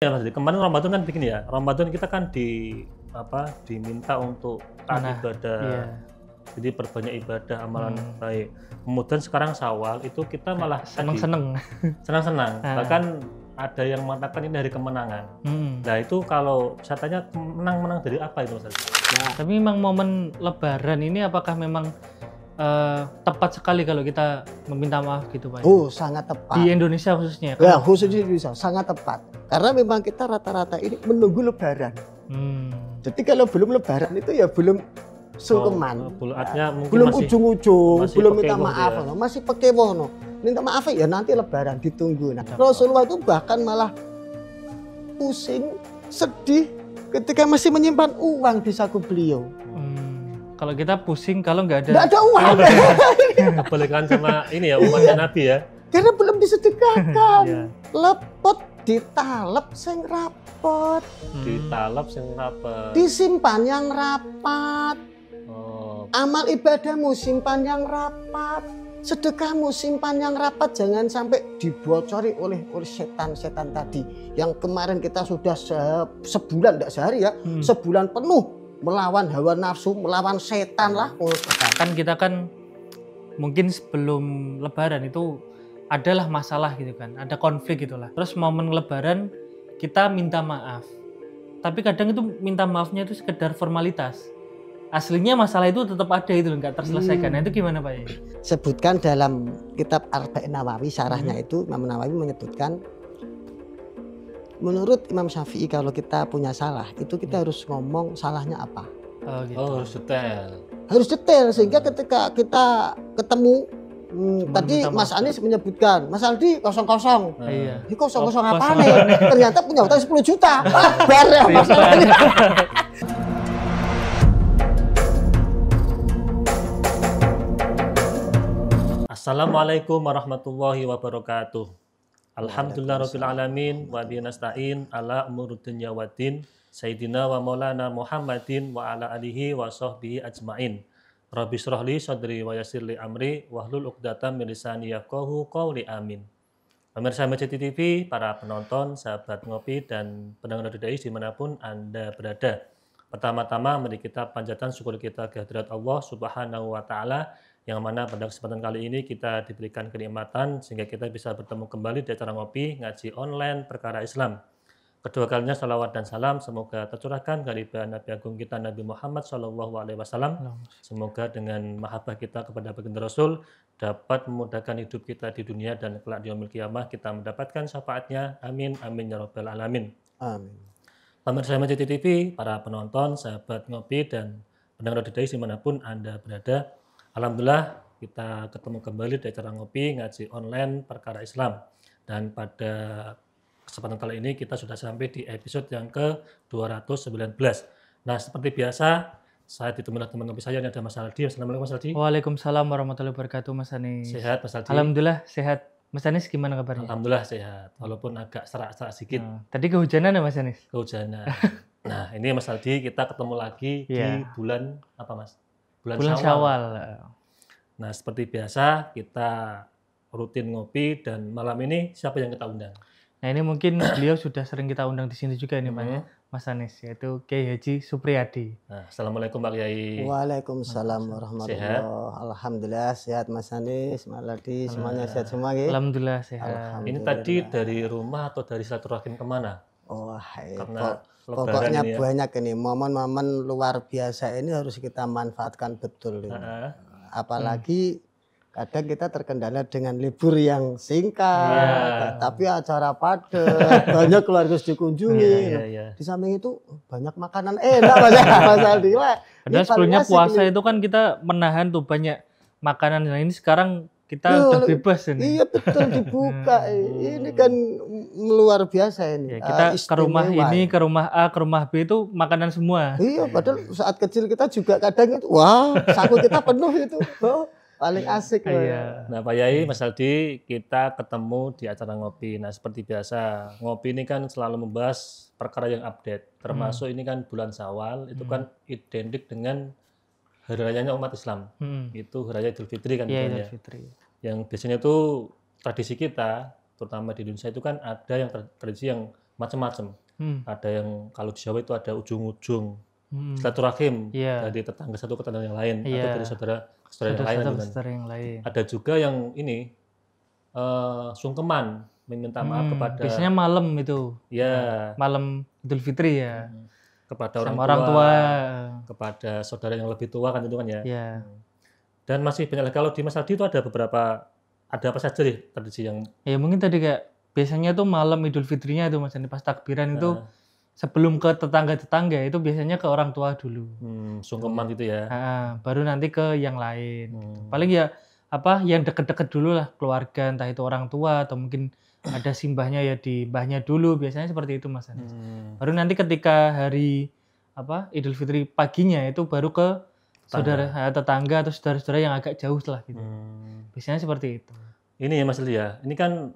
Ya Mas, kemarin Ramadan kan begini ya, Ramadan kita kan diminta untuk taat ibadah, Iya. jadi perbanyak ibadah, amalan Hmm. baik. Kemudian sekarang Syawal itu kita malah Seneng-seneng. senang-senang, Ah. bahkan ada yang mengatakan ini hari kemenangan. Hmm. Nah itu kalau saya tanya menang-menang dari apa itu Mas? Nah, tapi memang momen Lebaran ini apakah memang tepat sekali kalau kita meminta maaf gitu Pak? Oh, sangat tepat. Di Indonesia khususnya. Ya, khususnya di Indonesia sangat tepat. Karena memang kita rata-rata ini menunggu Lebaran. Jadi kalau belum Lebaran itu ya belum sungkeman. Belum ujung-ujung, belum minta maaf, ya. masih pekewono. Minta maaf ya nanti Lebaran ditunggu. Nah, Rasulullah itu bahkan malah pusing, sedih ketika masih menyimpan uang di saku beliau. Kalau kita pusing kalau nggak Nggak ada uang. Kebalikan sama ini ya umatnya Nabi ya. Karena belum disedekahkan. Iya. Lepot ditalep sing rapot. Ditalep sing rapet. Disimpan yang rapat. Oh. Amal ibadahmu simpan yang rapat. Sedekahmu simpan yang rapat. Jangan sampai dibocori oleh setan-setan tadi. Yang kemarin kita sudah sebulan, tidak sehari ya. Sebulan penuh melawan hawa nafsu, melawan setan lah. Kan kita kan mungkin sebelum Lebaran itu adalah masalah gitu kan, ada konflik gitulah. Terus momen Lebaran kita minta maaf, tapi kadang itu minta maafnya itu sekedar formalitas. Aslinya masalah itu tetap ada itu nggak terselesaikan. Nah, itu gimana Pak? Sebutkan dalam kitab Arba'in Nawawi, syarahnya itu Imam Nawawi menyebutkan, menurut Imam Syafi'i kalau kita punya salah itu kita harus ngomong salahnya apa. Oh, gitu. Harus detail. Harus detail sehingga ketika kita ketemu tadi Mas Anies menyebutkan Mas Aldi kosong-kosong. Iya. Ini kosong-kosong apa nih? Ternyata punya utang 10 juta. Bar ya masalahnya. Assalamualaikum warahmatullahi wabarakatuh. Alhamdulillah rabbil alamin wa bihi nasta'in ala umurud dunya waddin sayyidina wa maulana Muhammadin wa ala alihi wa sahbihi ajmain. Rabbi shrah li sadri wa yassir li amri wahlul 'uqdatam min lisani yafqahu qawli amin. Pemirsa MCT TV, para penonton, sahabat ngopi dan pendengar Dodai dimanapun Anda berada. Pertama-tama mari kita panjatkan syukur kita kehadirat Allah Subhanahu wa taala yang mana pada kesempatan kali ini kita diberikan kenikmatan sehingga kita bisa bertemu kembali di acara ngopi ngaji online perkara Islam. Kedua kalinya salawat dan salam semoga tercurahkan kehadirat Nabi Agung kita Nabi Muhammad SAW. Semoga dengan mahabbah kita kepada baginda Rasul dapat memudahkan hidup kita di dunia dan kelak di yaumil qiyamah kita mendapatkan syafaatnya. Amin amin ya rabbal alamin. Amin. Pemirsa MCT TV, para penonton, sahabat ngopi dan pendengar Dodai dimanapun Anda berada. Alhamdulillah kita ketemu kembali di acara ngopi ngaji online perkara Islam. Dan pada kesempatan kali ini kita sudah sampai di episode yang ke-219. Nah seperti biasa saya ditemani teman ngopi saya, ini ada Mas Aldi. Assalamualaikum Mas Aldi. Waalaikumsalam warahmatullahi wabarakatuh Mas Anies. Sehat Mas Aldi? Alhamdulillah sehat. Mas Anies gimana kabarnya? Alhamdulillah sehat, walaupun agak serak-serak sedikit. Tadi kehujanan ya Mas Anies? Kehujanan. Nah ini Mas Aldi kita ketemu lagi di bulan apa Mas? Bulan Syawal. Nah seperti biasa kita rutin ngopi dan malam ini siapa yang kita undang? Nah ini mungkin beliau sudah sering kita undang di sini juga nih Pak ya, Mas Anies, yaitu Kiai Haji Supriyadi. Nah, Assalamualaikum Pak Kiai. Waalaikumsalam warahmatullahi wabarakatuh. Alhamdulillah sehat Mas Anies, Mas Aldi, semuanya sehat semua ya. Alhamdulillah sehat. Ini tadi dari rumah atau dari silaturahim kemana? Oh, Karena pokoknya ini ya. banyak ini momen-momen luar biasa ini harus kita manfaatkan betul ini. Apalagi kadang kita terkendala dengan libur yang singkat, tapi acara padat, banyak keluarga harus dikunjungi. Di samping itu banyak makanan enak Mas Aldi. Padahal sebelumnya puasa itu kan kita menahan tuh banyak makanan. Nah ini sekarang kita udah bebas ini. Iya betul dibuka. Ini kan luar biasa ini. Ya, kita ke rumah ini, ke rumah A, ke rumah B itu makanan semua. Iya, padahal saat kecil kita juga kadang itu, wah, saku kita penuh itu. Oh, paling asik. Nah Pak Yai, Mas Aldi, kita ketemu di acara ngopi. Nah seperti biasa, ngopi ini kan selalu membahas perkara yang update. Termasuk ini kan bulan Syawal, itu kan identik dengan hari rayanya umat Islam. Itu hari raya Idul Fitri kan. Iya, Idul Fitri. Yang biasanya itu tradisi kita, terutama di Indonesia itu kan ada yang tradisi yang macam-macam. Ada yang kalau di Jawa itu ada ujung-ujung silaturahim dari tetangga satu ke tetangga yang lain atau dari saudara yang lain. Ada juga yang ini sungkeman, meminta maaf kepada. Biasanya malam itu. Ya. Malam Idul Fitri ya. Kepada orang tua, kepada saudara yang lebih tua kan itu kan ya. Dan masih banyak lagi. Kalau di Mas Aldi itu ada apa saja nih tradisi yang? Ya mungkin tadi kayak biasanya tuh malam Idul Fitrinya itu Mas, pas takbiran itu sebelum ke tetangga itu biasanya ke orang tua dulu. Sungkeman gitu ya. Baru nanti ke yang lain. Paling ya yang deket-deket dulu lah, keluarga, entah itu orang tua atau mungkin ada simbahnya ya di mbahnya dulu, biasanya seperti itu Mas Anis. Baru nanti ketika hari Idul Fitri paginya itu baru ke tetangga atau saudara-saudara yang agak jauh lah gitu. Biasanya seperti itu. Ini ya Mas Aldi ya, ini kan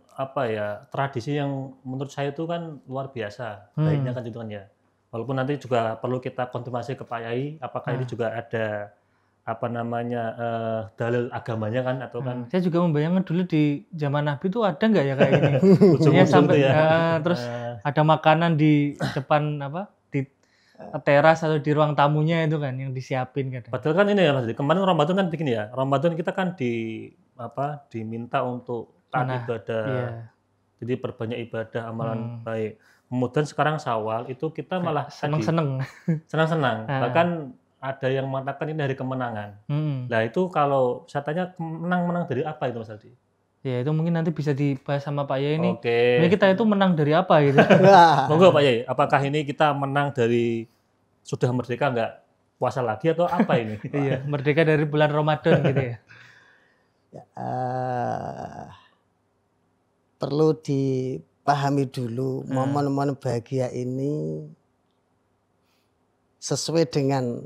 tradisi yang menurut saya itu kan luar biasa, baiknya kan gitu kan ya. Walaupun nanti juga perlu kita konfirmasi ke Pak Yai, apakah ini juga ada dalil agamanya kan atau kan? Saya juga membayangkan dulu di zaman Nabi itu ada nggak ya kayak gini? Sampai terus ada makanan di depan di teras atau di ruang tamunya itu kan yang disiapin kan. Padahal kan ini ya Mas, kemarin Ramadan kan begini ya. Ramadan kita kan diminta untuk taat ibadah. Jadi perbanyak ibadah, amalan baik. Kemudian sekarang Syawal itu kita malah senang-senang. Bahkan ada yang mengatakan ini hari kemenangan. Nah itu kalau saya tanya menang dari apa itu Mas Aldi? Ya itu mungkin nanti bisa dibahas sama Pak Yai ini. Oke. Ini kita itu menang dari apa gitu? Monggo Pak Yai, apakah ini kita menang dari sudah merdeka nggak puasa lagi atau apa ini? Iya, merdeka dari bulan Ramadan gitu ya. Perlu dipahami dulu momen-momen bahagia ini sesuai dengan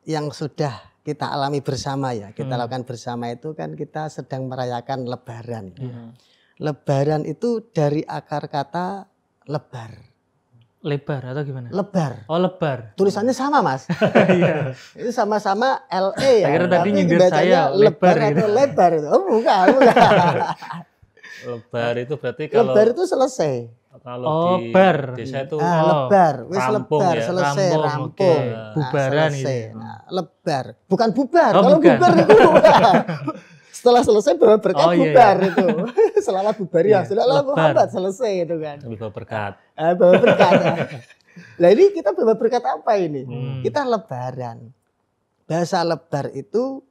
yang sudah kita alami bersama ya. Kita lakukan bersama itu kan kita sedang merayakan Lebaran. Lebaran itu dari akar kata lebar. Lebar atau gimana? Lebar. Oh lebar. Tulisannya sama Mas. Iya. Itu sama-sama LE ya. Saya kira tadi nyindir saya lebar atau lebar itu. Oh bukan. Lebar itu berarti kalau lebar itu selesai. Kalau di bar. desa itu lebar, wis lebar, ya. selesai, rampung. Bubaran selesai. Lebar. Bukan bubar. Oh, kalau bukan. Bubar itu setelah selesai bawa berkat bubar itu. Selama bubar ya, setelah Muhammad selesai itu kan. Bawa berkat. Bawa berkat. Nah ini kita bawa berkat apa ini? Kita lebaran. Bahasa lebar itu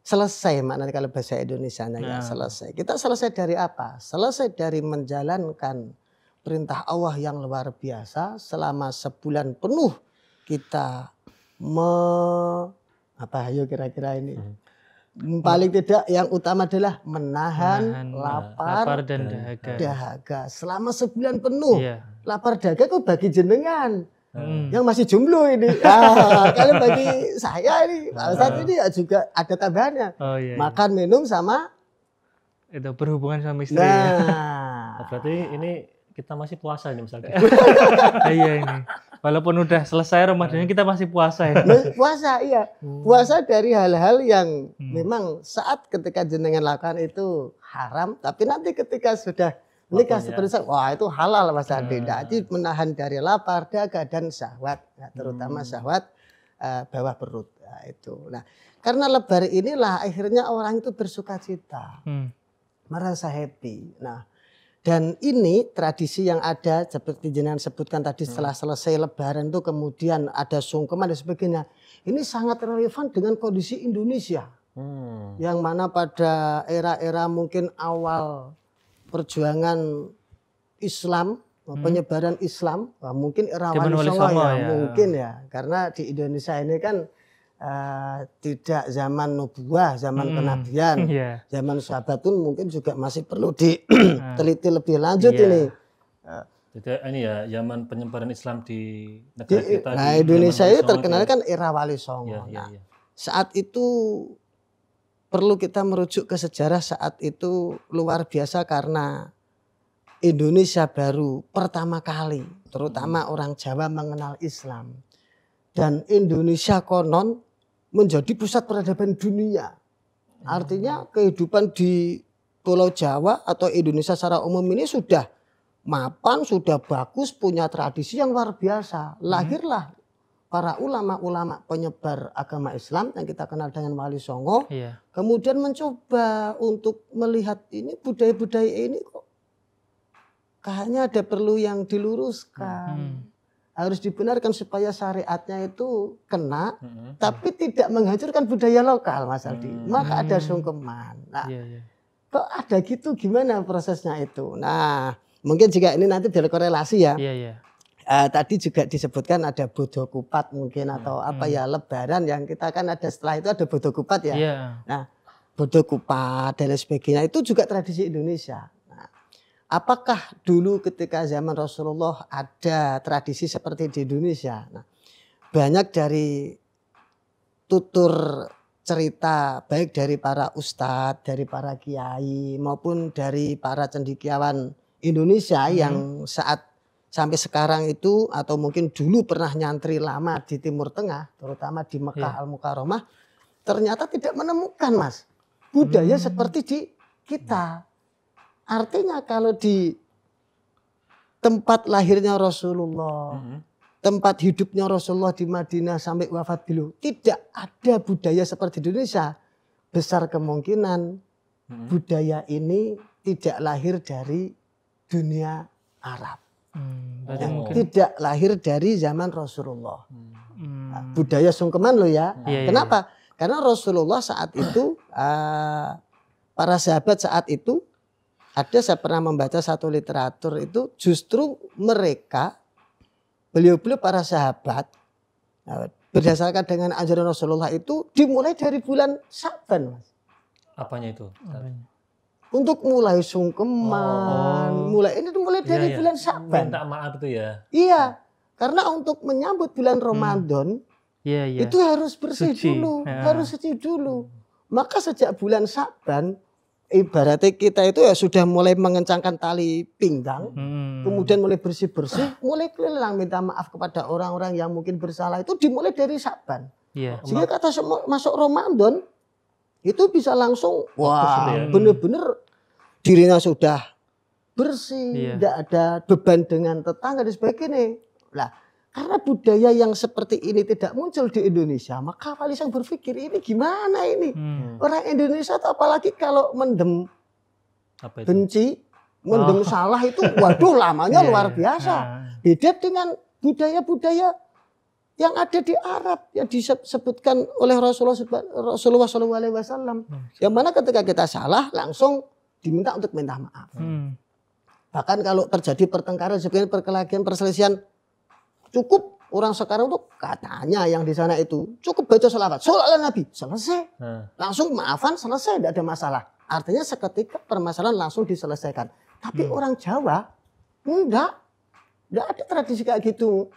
selesai maknanya kalau bahasa Indonesianya ya selesai. Kita selesai dari apa? Selesai dari menjalankan perintah Allah yang luar biasa selama sebulan penuh kita ayo kira-kira ini. Paling tidak yang utama adalah menahan lapar dan dahaga selama sebulan penuh. Iya. Lapar dahaga kok bagi jenengan yang masih jomblo ini. Kalau bagi saya ini saat ini juga ada tambahannya. Makan minum sama itu berhubungan sama istri. Berarti ini kita masih puasa ini misalnya. Iya ini. Walaupun udah selesai Ramadannya kita masih puasa ya. Puasa iya. Puasa dari hal-hal yang memang saat ketika jenengan lakukan itu haram, tapi nanti ketika sudah nikah seperti saya, wah itu halal Mas Andi. Jadi menahan dari lapar, dahaga dan syahwat, terutama syahwat bawah perut. Itu. Nah, karena lebaran inilah akhirnya orang itu bersukacita, merasa happy. Nah, dan ini tradisi yang ada seperti jenengan sebutkan tadi setelah selesai lebaran itu kemudian ada sungkeman dan sebagainya. Ini sangat relevan dengan kondisi Indonesia. Yang mana pada era-era mungkin awal perjuangan Islam, penyebaran Islam, mungkin era Wali Songo ya, mungkin ya. Karena di Indonesia ini kan tidak zaman nubuah, zaman kenabian, zaman sahabatun mungkin juga masih perlu diteliti lebih lanjut ini. Jadi ini ya zaman penyebaran Islam di negara kita. Nah Indonesia ini terkenal kan era Wali Songo. Saat itu perlu kita merujuk ke sejarah saat itu luar biasa karena Indonesia baru pertama kali, terutama orang Jawa mengenal Islam. Dan Indonesia konon menjadi pusat peradaban dunia. Artinya kehidupan di Pulau Jawa atau Indonesia secara umum ini sudah mapan, sudah bagus, punya tradisi yang luar biasa. Lahirlah para ulama-ulama penyebar agama Islam yang kita kenal dengan Wali Songo. Iya. Kemudian mencoba untuk melihat ini budaya-budaya ini kok kayaknya ada perlu yang diluruskan. Harus dibenarkan supaya syariatnya itu kena, tapi tidak menghancurkan budaya lokal, Mas Aldi. Maka ada sungkeman. Nah, kok ada gitu, gimana prosesnya itu? Nah, mungkin jika ini nanti dari korelasi ya. Tadi juga disebutkan ada bodo kupat mungkin atau apa ya, lebaran yang kita kan ada setelah itu ada bodo kupat ya. Nah, bodo kupat dan lain sebagainya itu juga tradisi Indonesia. Nah, apakah dulu ketika zaman Rasulullah ada tradisi seperti di Indonesia? Nah, banyak dari tutur cerita baik dari para ustadz, dari para kiai maupun dari para cendekiawan Indonesia yang saat sampai sekarang itu atau mungkin dulu pernah nyantri lama di Timur Tengah, terutama di Mekah Al-Mukarramah, ternyata tidak menemukan, Mas, budaya seperti di kita. Artinya kalau di tempat lahirnya Rasulullah, tempat hidupnya Rasulullah di Madinah sampai wafat beliau, tidak ada budaya seperti di Indonesia. Besar kemungkinan budaya ini tidak lahir dari dunia Arab. Tidak lahir dari zaman Rasulullah. Nah, budaya sungkeman loh ya. Kenapa? Karena Rasulullah saat itu, para sahabat saat itu, saya pernah membaca satu literatur itu justru mereka, beliau-beliau para sahabat, berdasarkan dengan ajaran Rasulullah itu dimulai dari bulan Syaban, Mas. Apanya itu? Untuk mulai sungkeman, mulai dari bulan Syaban. Minta maaf itu ya. Iya, karena untuk menyambut bulan Ramadan itu harus bersih dulu, harus suci dulu. Maka sejak bulan Syaban, ibaratnya kita itu ya sudah mulai mengencangkan tali pinggang, kemudian mulai bersih-bersih, mulai keliling minta maaf kepada orang-orang yang mungkin bersalah itu dimulai dari Syaban. Sehingga kata masuk Ramadan itu bisa langsung benar-benar dirinya sudah bersih, tidak ada beban dengan tetangga dan sebagainya. Nah, karena budaya yang seperti ini tidak muncul di Indonesia, maka Wali Songo berpikir ini gimana ini orang Indonesia, atau apalagi kalau mendem benci, mendem salah itu, waduh lamanya luar biasa. Beda dengan budaya-budaya yang ada di Arab yang disebutkan oleh Rasulullah SAW, yang mana ketika kita salah langsung diminta untuk minta maaf. Bahkan kalau terjadi pertengkaran, sebenarnya perkelahian, perselisihan, cukup orang sekarang tuh katanya yang di sana itu cukup baca sholawat, sholawat Nabi, selesai, langsung maafan, selesai, tidak ada masalah. Artinya seketika permasalahan langsung diselesaikan. Tapi orang Jawa enggak ada tradisi kayak gitu.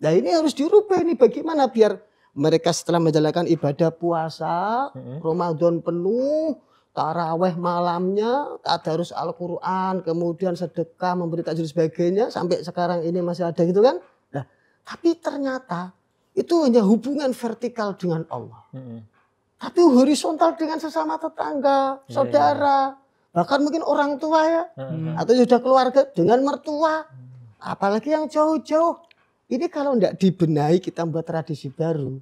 Nah ini harus dirubah ini, bagaimana biar mereka setelah menjalankan ibadah puasa, Ramadan penuh, taraweh malamnya, tadarus Al-Quran, kemudian sedekah, memberi takjil sebagainya, sampai sekarang ini masih ada gitu kan. Nah, tapi ternyata itu hanya hubungan vertikal dengan Allah. Tapi horizontal dengan sesama tetangga, saudara, bahkan mungkin orang tua ya, atau sudah keluarga dengan mertua, apalagi yang jauh-jauh. Ini kalau tidak dibenahi, kita membuat tradisi baru,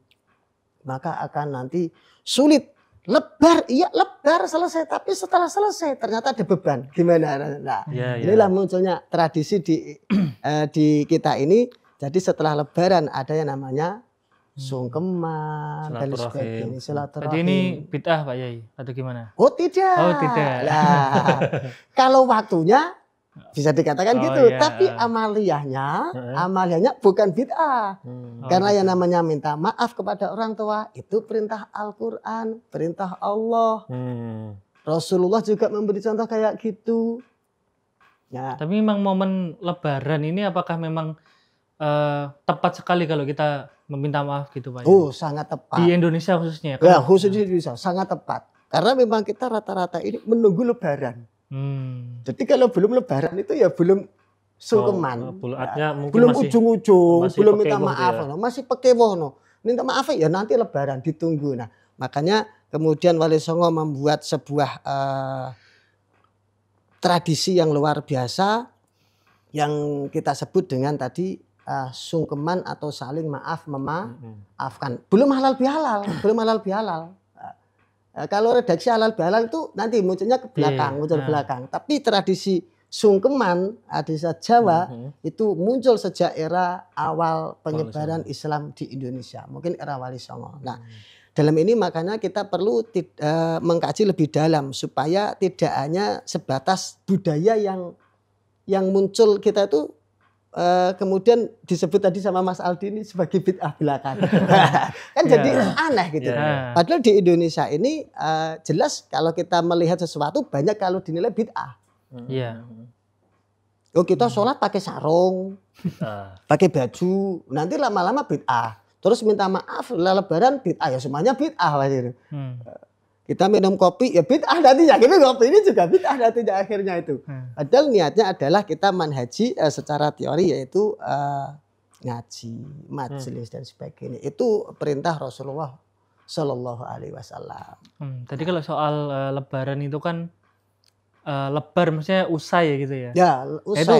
maka akan nanti sulit. Lebar, iya lebar selesai, tapi setelah selesai ternyata ada beban. Gimana? Nah, inilah munculnya tradisi di kita ini. Jadi setelah Lebaran ada yang namanya sungkeman dan sebagainya, silaturahim. Jadi ini bid'ah Pak Yai atau gimana? Oh tidak. Oh tidak. Nah, kalau waktunya bisa dikatakan gitu, tapi amaliyahnya bukan bid'ah. Karena yang namanya minta maaf kepada orang tua itu perintah Al-Quran, perintah Allah. Rasulullah juga memberi contoh kayak gitu. Ya. Tapi memang momen Lebaran ini apakah memang tepat sekali kalau kita meminta maaf gitu Pak? Oh sangat tepat. Di Indonesia khususnya? Ya khusus di Indonesia sangat tepat. Karena memang kita rata-rata ini menunggu Lebaran. Jadi kalau belum Lebaran itu ya belum sungkeman, belum ujung-ujung, belum minta maaf, masih pekewoh, minta maaf ya nanti Lebaran ditunggu. Nah makanya kemudian Wali Songo membuat sebuah tradisi yang luar biasa, yang kita sebut dengan tadi sungkeman atau saling maaf memaafkan. Belum halal bihalal, belum halal bihalal. Kalau redaksi halal bihalal itu nanti munculnya ke belakang, muncul belakang. Tapi tradisi sungkeman di Jawa itu muncul sejak era awal penyebaran Islam di Indonesia, mungkin era Wali Songo. Nah, dalam ini makanya kita perlu mengkaji lebih dalam supaya tidak hanya sebatas budaya yang muncul kita itu kemudian disebut tadi sama Mas Aldi ini sebagai bid'ah belakang. Kan jadi aneh gitu. Padahal di Indonesia ini jelas kalau kita melihat sesuatu banyak kalau dinilai bid'ah. Iya. Oh, kita sholat pakai sarung, pakai baju, nanti lama-lama bid'ah. Terus minta maaf lebaran bid'ah, ya semuanya bid'ah gitu. Kita minum kopi ya bid'ah nantinya, gitu kopi ini juga bid'ah nantinya akhirnya itu. Padahal niatnya adalah kita manhaji secara teori yaitu ngaji, majelis dan sebagainya. Itu perintah Rasulullah Shallallahu Alaihi Wasallam. Tadi kalau soal lebaran itu kan lebar maksudnya usai ya gitu ya? Ya usai. Itu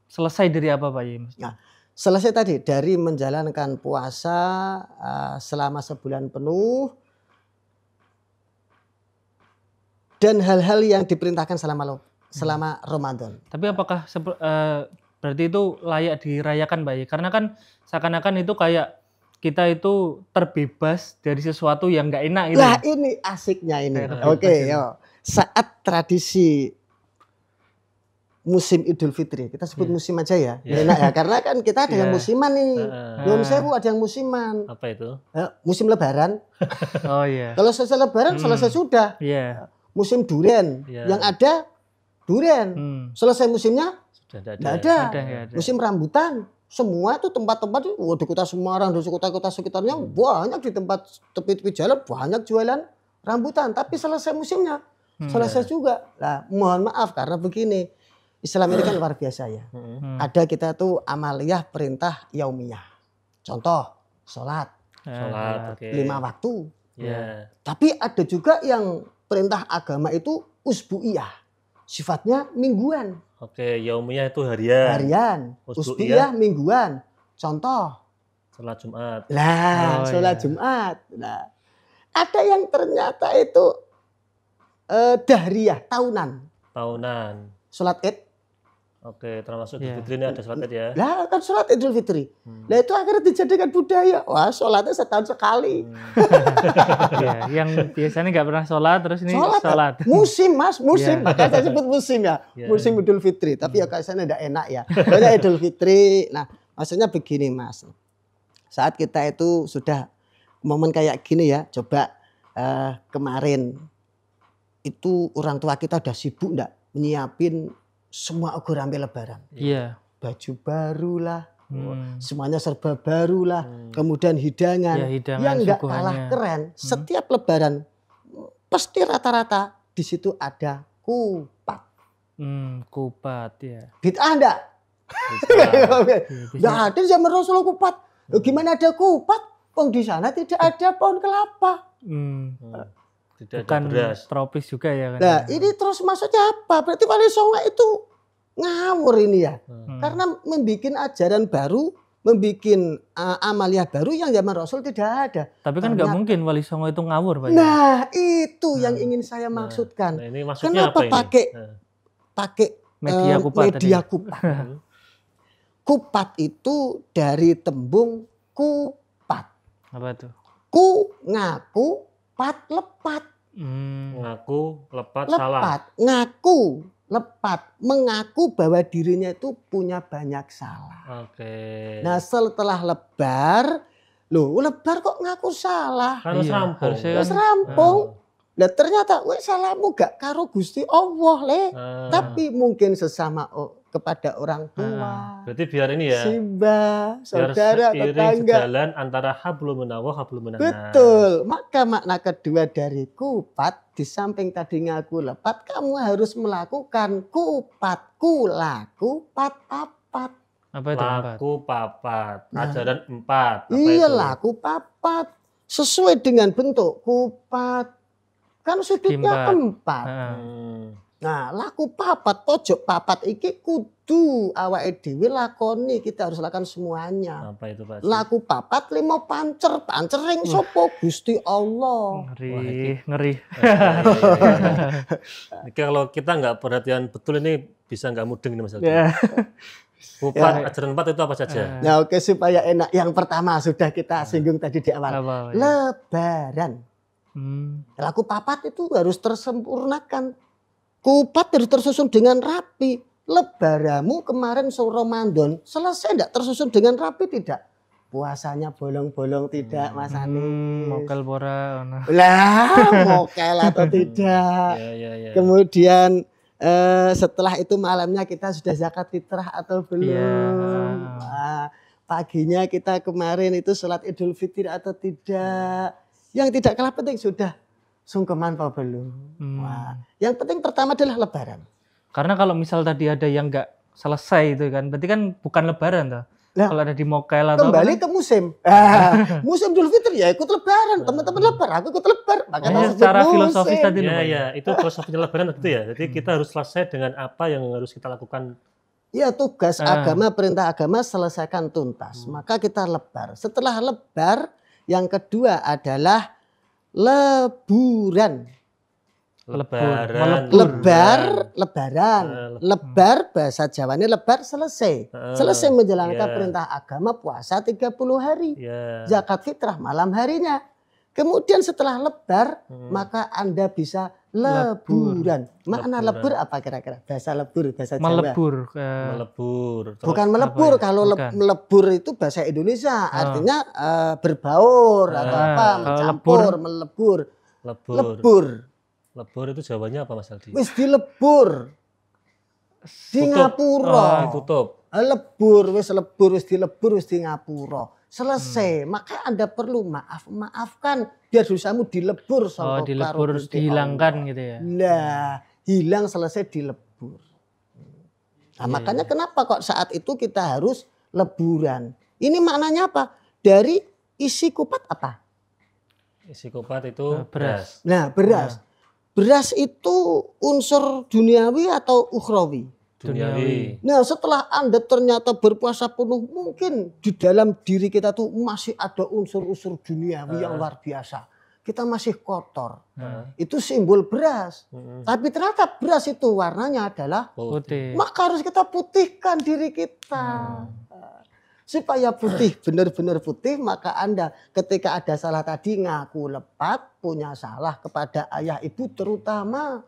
selesai dari apa Pak Yim? Nah, selesai tadi dari menjalankan puasa selama sebulan penuh. Dan hal-hal yang diperintahkan selama Ramadan. Tapi apakah berarti itu layak dirayakan Pak? Karena kan seakan-akan itu kayak kita itu terbebas dari sesuatu yang nggak enak gitu. Nah ini asiknya ini. Oke, yo. Saat tradisi musim Idul Fitri, kita sebut musim aja ya, enak ya. Karena kan kita ada yang musiman nih. Belum sewu ada yang musiman. Apa itu? Musim Lebaran. Oh iya. Kalau selesai Lebaran selesai sudah. Iya. Musim durian, yang ada durian. Selesai musimnya sudah tidak ada. Musim rambutan, semua itu tempat-tempat di kota Semarang, di kota-kota sekitarnya banyak di tempat tepi-tepi jalan banyak jualan rambutan. Tapi selesai musimnya, selesai juga. Nah, mohon maaf karena begini, Islam ini kan luar biasa ya. Ada kita tuh amaliyah perintah yaumiyah. Contoh, sholat 5 waktu. Tapi ada juga yang perintah agama itu usbu'iyah, sifatnya mingguan. Oke, yaumiyah itu harian. Usbu'iyah mingguan. Contoh, sholat Jumat. Sholat Jumat. Nah, ada yang ternyata itu dahriyah, tahunan. Sholat Id. Oke, termasuk Idul Fitri ini ada sholat Id ya? Lah kan sholat Idul Fitri. Nah itu akhirnya dijadikan budaya. Wah sholatnya setahun sekali. Ya, yang biasanya nggak pernah sholat terus ini sholat. Musim mas, musim. Makanya saya sebut musim ya. Musim Idul Fitri. Tapi ya kayaknya tidak enak ya. Banyak Idul Fitri. Nah maksudnya begini mas. Saat kita itu sudah momen kayak gini ya. Coba kemarin itu orang tua kita udah sibuk enggak menyiapin semua ogor ambil lebaran. Iya. Baju baru lah. Semuanya serba baru lah. Kemudian hidangan. Yang enggak kalah keren. Setiap lebaran pasti rata-rata di situ ada kupat. Kupat ya. Bid'ah enggak? Enggak ada zaman Rasulullah kupat. Gimana ada kupat? Di sana tidak ada pohon kelapa. Bukan tropis juga ya kan. Nah ini terus maksudnya apa? Berarti Wali Songo itu ngawur ini ya. Karena membuat ajaran baru, membuat amaliyah baru yang zaman Rasul tidak ada. Tapi kan nggak mungkin Wali Songo itu ngawur Pak. Nah itu yang ingin saya maksudkan. Nah, ini maksudnya kenapa apa pakai media kupat? Kupat itu dari tembung kupat. Apa tuh? Ku ngaku, pat lepat. Ngaku lepat salah. Ngaku lepat, mengaku bahwa dirinya itu punya banyak salah. Oke. Nah setelah lebar kok ngaku salah? Harus rampung. Harus rampung. Nah ternyata salahmu gak karo Gusti Allah tapi mungkin sesama kepada orang tua. Berarti biar ini ya. Simbah, saudara, tetangga. Sejalan antara hablum minallah hablum minan nas. Betul. Maka makna kedua dari kupat, di samping tadi ngaku lepat, kamu harus melakukan kupat, kulaku, pat, papat. Apa itu laku papat? Ajaran 4. Iya, laku papat. Sesuai dengan bentuk kupat. Kan sudutnya 4. Nah, laku papat, pojok papat iki kudu awake dhewe lakoni, kita harus lakukan semuanya. Apa itu Pak Haji? Laku papat 5 pancer, pancering sapa Gusti Allah. Ngeri. Ini kalau kita nggak perhatian betul ini bisa nggak mudeng ini Mas Aldi. Ya. Ajaran 4 itu apa saja? Nah, oke supaya enak. Yang pertama sudah kita singgung tadi di awal. Apa, ya? Lebaran. Laku papat itu harus tersempurnakan. Kupat harus tersusun dengan rapi. Lebaramu kemarin Ramadan selesai tidak tersusun dengan rapi tidak? Puasanya bolong-bolong tidak Mas Anies? Mokel pora. Lah, mokel atau tidak? Ya. Kemudian setelah itu malamnya kita sudah zakat fitrah atau belum? Ya. Nah, paginya kita kemarin itu sholat Idul Fitri atau tidak? Yang tidak kalah penting sudah sungkeman apa belum? Wah, yang penting pertama adalah lebaran. Karena kalau misal tadi ada yang nggak selesai itu kan, berarti kan bukan lebaran toh. Nah, kalau ada di mokel atau kembali ke musim. Musim Idul Fitri ya ikut lebaran. Teman-teman lebar, aku ikut lebar. Makanya secara filosofis tadi. Ya, itu filosofinya lebaran gitu ya. Jadi kita harus selesai dengan apa yang harus kita lakukan. Ya, tugas agama, perintah agama selesaikan tuntas. Maka kita lebar. Setelah lebar, yang kedua adalah leburan. Lebaran. Lebar bahasa Jawanya lebar selesai. Selesai menjalankan perintah agama puasa 30 hari. Zakat fitrah malam harinya. Kemudian setelah lebar maka Anda bisa leburan. Makna lebur apa kira-kira? Bahasa lebur, bahasa Jawa. Melebur. Bukan melebur. Kalau melebur itu bahasa Indonesia. Artinya berbaur atau apa, mencampur, melebur. Lebur itu jawabannya apa Mas Aldi? Wis dilebur. Di ngapura. Ditutup. Lebur, wis dilebur, wis di ngapura. Selesai. Maka Anda perlu maafkan biar dosamu dilebur sama dilebur, dihilangkan gitu ya. Nah, hilang selesai dilebur. Nah, makanya kenapa kok saat itu kita harus leburan? Ini maknanya apa? Dari isi kupat apa? Isi kupat itu beras. Nah, beras. Beras itu unsur duniawi atau ukhrawi? Duniawi. Nah, setelah Anda ternyata berpuasa penuh, mungkin di dalam diri kita tuh masih ada unsur-unsur duniawi yang luar biasa. Kita masih kotor. Itu simbol beras. Tapi ternyata beras itu warnanya adalah putih. Maka harus kita putihkan diri kita. Supaya putih, benar-benar putih, maka Anda ketika ada salah tadi ngaku lepat, punya salah kepada ayah ibu terutama.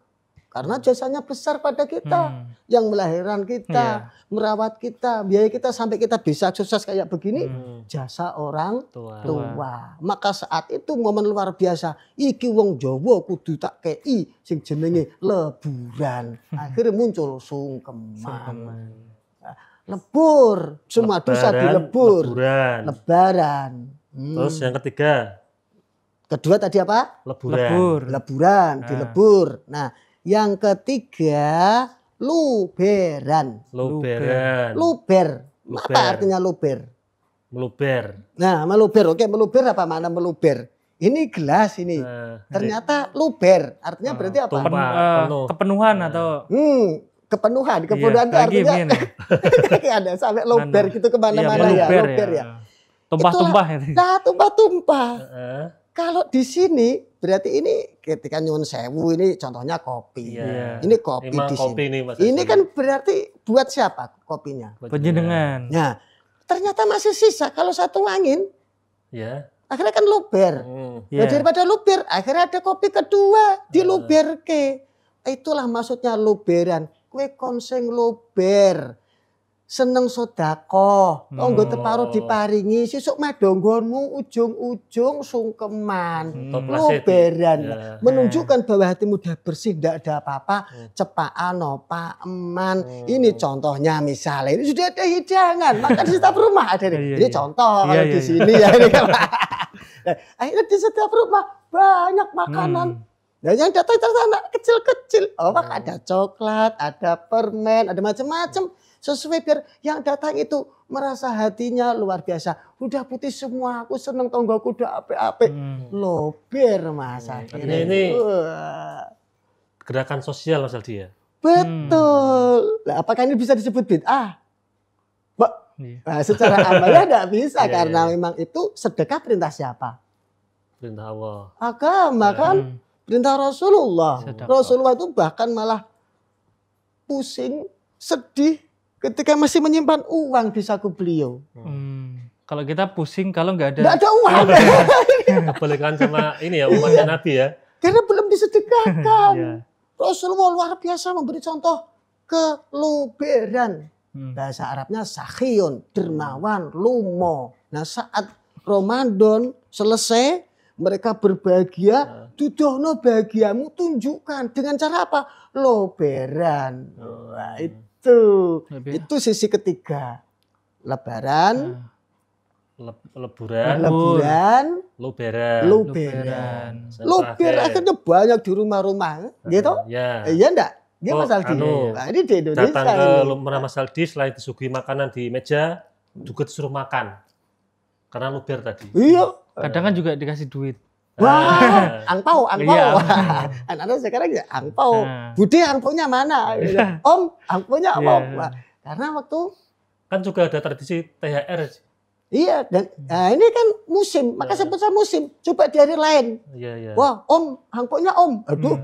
Karena jasanya besar pada kita. Yang melahirkan kita, merawat kita, biaya kita sampai kita bisa sukses kayak begini. Jasa orang tua. Maka saat itu momen luar biasa. Iki wong Jawa kudu tak kei sing jenenge leburan. Akhirnya muncul sungkeman. Lebur, semua dosa dilebur. Lebaran. Terus yang ketiga? Kedua tadi apa? Leburan, dilebur. Nah, yang ketiga luberan. Luber. Apa artinya luber? Meluber. Nah, meluber. Oke, meluber apa makna meluber? Ini gelas ini. Ternyata luber. Artinya berarti apa? Kepenuhan atau kepenuhan itu artinya ada sampai luber gitu kemana-mana ya, luber ya. Tumpah-tumpah ya. Nah, tumpah-tumpah. Kalau di sini berarti ini ketika nyuwun sewu ini contohnya kopi. Ini kopi di sini. Ini kan berarti buat siapa kopinya? Penjenengan. Nah, ternyata masih sisa kalau satu angin. Akhirnya kan luber. Daripada luber, akhirnya ada kopi kedua diluberke. Itulah maksudnya luberan. Kue konseng luber, seneng sodako, tonggo teparuh diparingi, sisuk medonggonmu ujung-ujung sungkeman, luberan, menunjukkan bahwa hatimu udah bersih, tidak ada apa-apa, cepaan, Pak Eman. Ini contohnya misalnya, ini sudah ada hidangan, maka di setiap rumah ada nih. Ini contoh kalau di sini ya. Akhirnya di setiap rumah banyak makanan. Nah, yang datang anak kecil-kecil, maka ada coklat, ada permen, ada macam-macam. Sesuai biar yang datang itu merasa hatinya luar biasa. Udah putih semua, aku seneng tonggoku udah ape-ape. Lober Mas. Ini gerakan sosial Mas Aldi ya. Betul. Nah, apakah ini bisa disebut bid'ah? Nah, secara amalnya tidak bisa karena memang itu sedekah perintah siapa? Perintah Allah. Agama kan perintah Rasulullah. Sedekah. Rasulullah itu bahkan malah pusing, sedih ketika masih menyimpan uang di saku beliau. Kalau kita pusing kalau nggak ada. Nggak ada uang. Kebalikan sama ini ya umatnya Nabi ya. Karena belum disedekahkan. Iya. Rasulullah luar biasa memberi contoh keluberan. Bahasa Arabnya sakhiyun, dermawan, lumo. Nah saat Ramadan selesai, mereka berbahagia, dudohno bahagiamu tunjukkan. Dengan cara apa? Loberan. Wah, itu sisi ketiga. Lebaran, Leburan, Luberan. Terakhir. Akhirnya banyak di rumah-rumah, gitu? Ya. Iya enggak? Dia Mas Aldi. Nah, ini di Indonesia. Datang ke ini. rumah Mas Aldi selain disuguhi makanan di meja, juga disuruh makan. Karena luber tadi. Iya. Kadang kan juga dikasih duit. Wah, angpau. Iya. Anak-anak sekarang ya angpau. Bude angpaunya mana? Om, angpaunya om. Wah, karena waktu kan juga ada tradisi THR. Iya, dan ini kan musim, maka sebut saja musim. Coba di hari lain. Iya. Wah, om, angpaunya om. Aduh,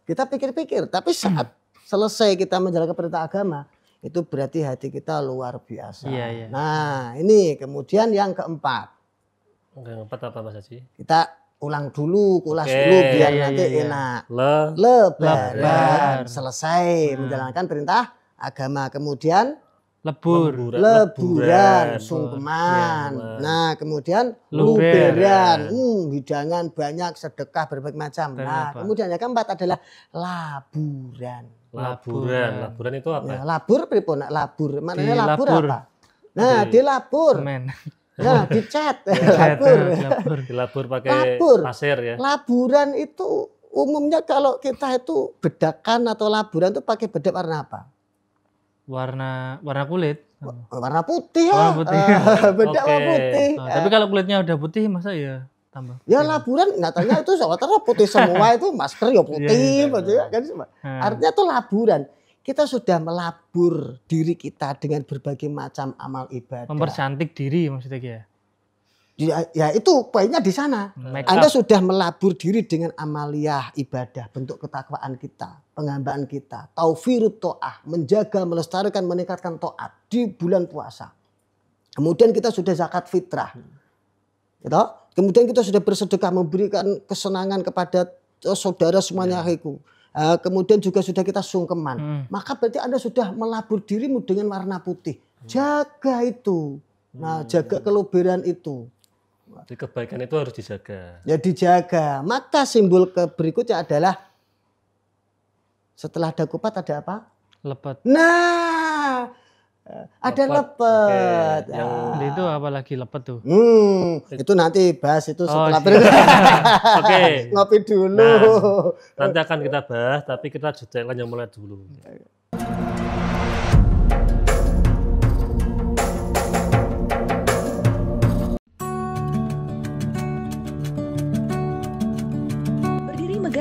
kita pikir-pikir. Tapi saat selesai kita menjalankan perintah agama, itu berarti hati kita luar biasa. Iya. Nah, ini kemudian yang keempat. Yang keempat apa Mas Haji? Kita ulang dulu, kulas dulu biar nanti enak. Lebaran. Selesai menjalankan perintah agama. Kemudian leburan, sungkeman. Nah, kemudian luberan. Hidangan banyak, sedekah berbagai macam. Nah, kemudian yang keempat adalah laburan. Laburan itu apa? Ya, labur pripun? Labur. Maknanya labur Dilabur. apa? Nah, dilabur. Semen. Nah, dicat. Labur. Dilabur pakai pasir ya. Laburan itu umumnya kalau kita itu bedakan atau laburan itu pakai bedak warna apa? Warna kulit. Warna putih ya. Warna putih. Bedak warna putih. Tapi kalau kulitnya udah putih masa ya tambah. Ya laburan nyatanya itu sewatarnya putih semua itu masker ya putih kan semua. Artinya itu laburan. Kita sudah melabur diri kita dengan berbagai macam amal ibadah. Mempercantik diri maksudnya ya. Ya itu poinnya di sana. Anda sudah melabur diri dengan amaliyah ibadah, bentuk ketakwaan kita, penghambaan kita, taufirut to'ah, menjaga, melestarikan, meningkatkan to'at di bulan puasa. Kemudian kita sudah zakat fitrah. Gitu? Kemudian kita sudah bersedekah memberikan kesenangan kepada saudara semuanya akhiku. Kemudian juga sudah kita sungkeman. Maka berarti Anda sudah melabur dirimu dengan warna putih. Jaga itu. Nah, jaga keluberan itu. Jadi kebaikan itu harus dijaga. Ya dijaga. Maka simbol berikutnya adalah setelah ada kupat ada apa? Lepet. Nah, ada lepet. Okay. Itu apa lagi lepet tuh? Itu nanti bahas itu setelah Oke. Ngopi dulu. Nah, nanti akan kita bahas, tapi kita detailkan yang mulai dulu.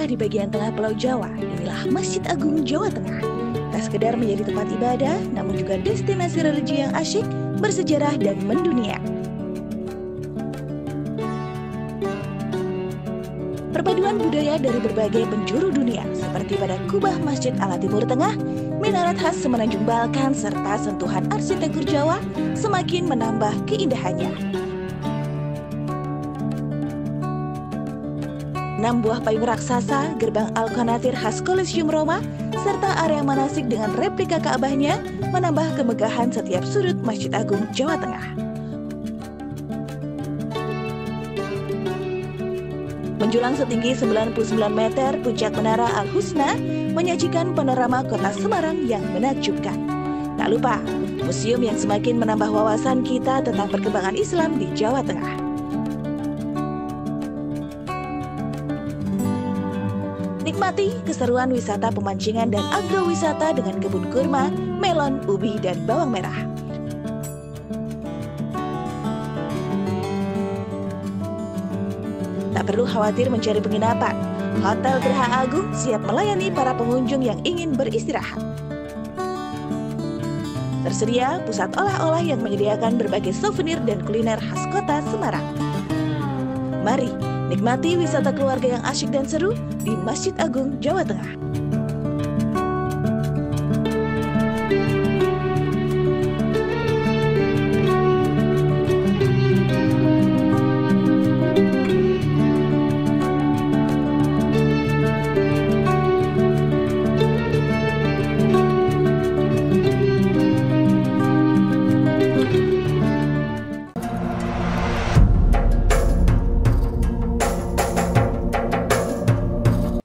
Di bagian tengah Pulau Jawa, inilah Masjid Agung Jawa Tengah. Tak sekedar menjadi tempat ibadah, namun juga destinasi religi yang asyik, bersejarah dan mendunia. Perpaduan budaya dari berbagai penjuru dunia, seperti pada kubah Masjid ala Timur Tengah, minaret khas Semenanjung Balkan, serta sentuhan arsitektur Jawa, semakin menambah keindahannya. 6 buah payung raksasa, gerbang Al-Qanatir khas Kolosium Roma, serta area manasik dengan replika Ka'bahnya menambah kemegahan setiap sudut Masjid Agung Jawa Tengah. Menjulang setinggi 99 meter, puncak Menara Al-Husna menyajikan panorama kota Semarang yang menakjubkan. Tak lupa, museum yang semakin menambah wawasan kita tentang perkembangan Islam di Jawa Tengah. Nikmati keseruan wisata pemancingan dan agrowisata dengan kebun kurma, melon, ubi, dan bawang merah. Tak perlu khawatir mencari penginapan. Hotel Geraha Agung siap melayani para pengunjung yang ingin beristirahat. Tersedia pusat olah-olah yang menyediakan berbagai souvenir dan kuliner khas kota Semarang. Mari nikmati wisata keluarga yang asyik dan seru di Masjid Agung, Jawa Tengah.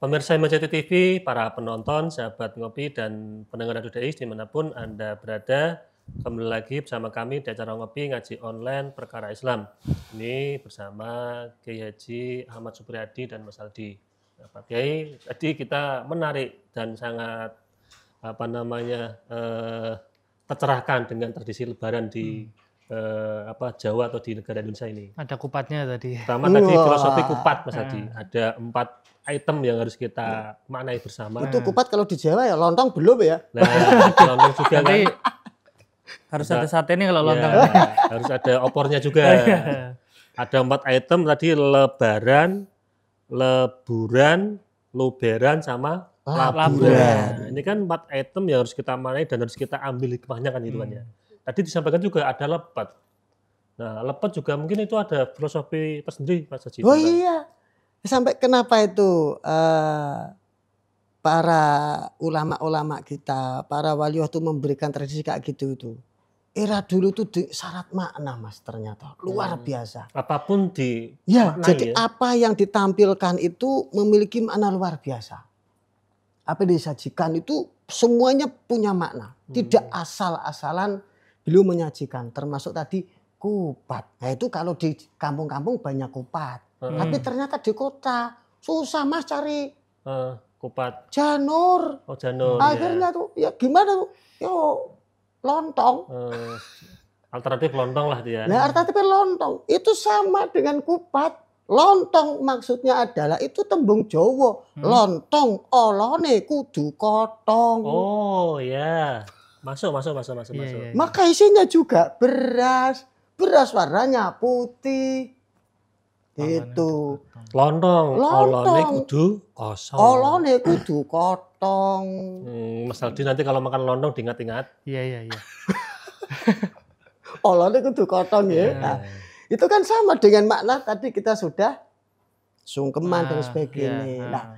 Pemirsa Imajati TV, para penonton, sahabat ngopi, dan pendengar Radio Dais dimanapun Anda berada, kembali lagi bersama kami di acara ngopi ngaji online perkara Islam. Ini bersama Kiai Haji Ahmad Supriyadi dan Mas Aldi. Nah, Pak Kiai, tadi kita menarik dan sangat tercerahkan dengan tradisi Lebaran di Jawa atau di negara Indonesia ini. Ada kupatnya tadi. Pertama tadi filosofi kupat, Mas Aldi. Ada 4 item yang harus kita maknai bersama. Itu kupat kalau di Jawa ya, lontong belum ya? Nah, lontong juga kan. Harus ada satenya kalau lontong. Ya, harus ada opornya juga. Ada 4 item tadi: lebaran, leburan, luberan, sama laburan. Ini kan 4 item yang harus kita maknai dan harus kita ambil hikmahnya kan hitungannya. Tadi disampaikan juga ada lepet. Nah, lepet juga mungkin itu ada filosofi tersendiri, Mas Haji. Oh iya. Sampai kenapa itu para ulama-ulama kita, para waliullah itu memberikan tradisi kayak gitu itu. Era dulu itu syarat makna, Mas, ternyata luar biasa. Apapun di ya, maknai, jadi apa yang ditampilkan itu memiliki makna luar biasa. Apa yang disajikan itu semuanya punya makna. Tidak asal-asalan beliau menyajikan, termasuk tadi kupat. Nah, itu kalau di kampung-kampung banyak kupat. Tapi ternyata di kota susah, Mas, cari kupat. Janur. Oh, janur. Akhirnya ya. tuh ya gimana tuh? Yo lontong. Alternatif lontong lah dia. Nah, alternatif lontong itu sama dengan kupat. Lontong maksudnya adalah itu tembung Jawa. Lontong olone kudu kotong. Oh ya. Masuk. Iya. Maka isinya juga beras. Beras warnanya putih. Itu lontong olone kudu kosong. Olone kudu kotong. Mas Aldi nanti kalau makan lontong diingat-ingat. Iya. Olone kudu kotong ya. Nah, itu kan sama dengan makna tadi kita sudah sungkeman dan sebagainya. Nah,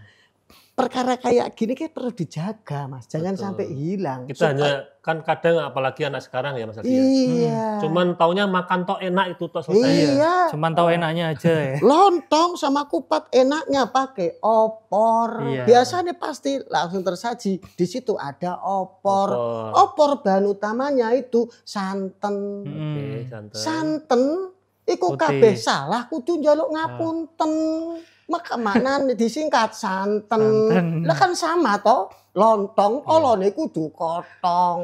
perkara kayak gini kan perlu dijaga, Mas. Jangan sampai hilang. Kita hanya kan kadang apalagi anak sekarang ya, Mas Aldi. Iya. Cuman taunya makan tok enak itu tok selesai. Iya. Cuman tahu enaknya aja ya. Lontong sama kupat enaknya pakai opor. Iya. Biasanya pasti langsung tersaji. Di situ ada opor. Opor bahan utamanya itu santen. Oke, Santen iku Putih. kabeh salah kudu njaluk ngapunten. Maka maknane disingkat santen. Lah kan sama toh. Lontong olone kudu kotong.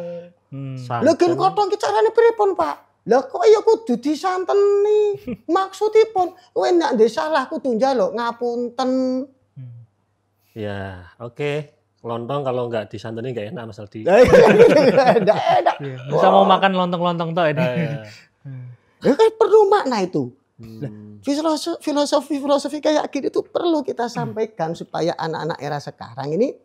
Lha gen kotong ki carane pripun, Pak? Lah kok ya kudu disanteni. Maksudipun kowe nek ndek salah kudu njaluk ngapunten. Ya, oke. Lontong kalau nggak disanteni nggak enak, Mas Aldi. Nggak enak. Bisa mau makan lontong-lontong toh ini. Ya kan perlu makna itu. Filosofi kayak gini itu perlu kita sampaikan supaya anak-anak era sekarang ini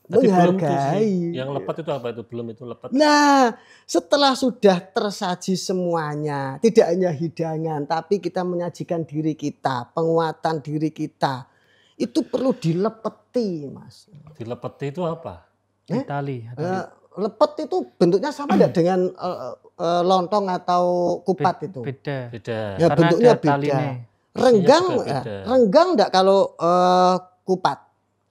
Tadi menghargai. Yang lepet itu apa itu? Belum itu lepet. Nah, setelah sudah tersaji semuanya, tidak hanya hidangan, tapi kita menyajikan diri kita, penguatan diri kita, itu perlu dilepeti, Mas. Dilepeti itu apa? Tali. Lepet itu bentuknya sama tidak dengan lontong atau kupat itu? Beda. Ya, Karena bentuknya ada beda. talinya. Renggang enggak kalau kupat?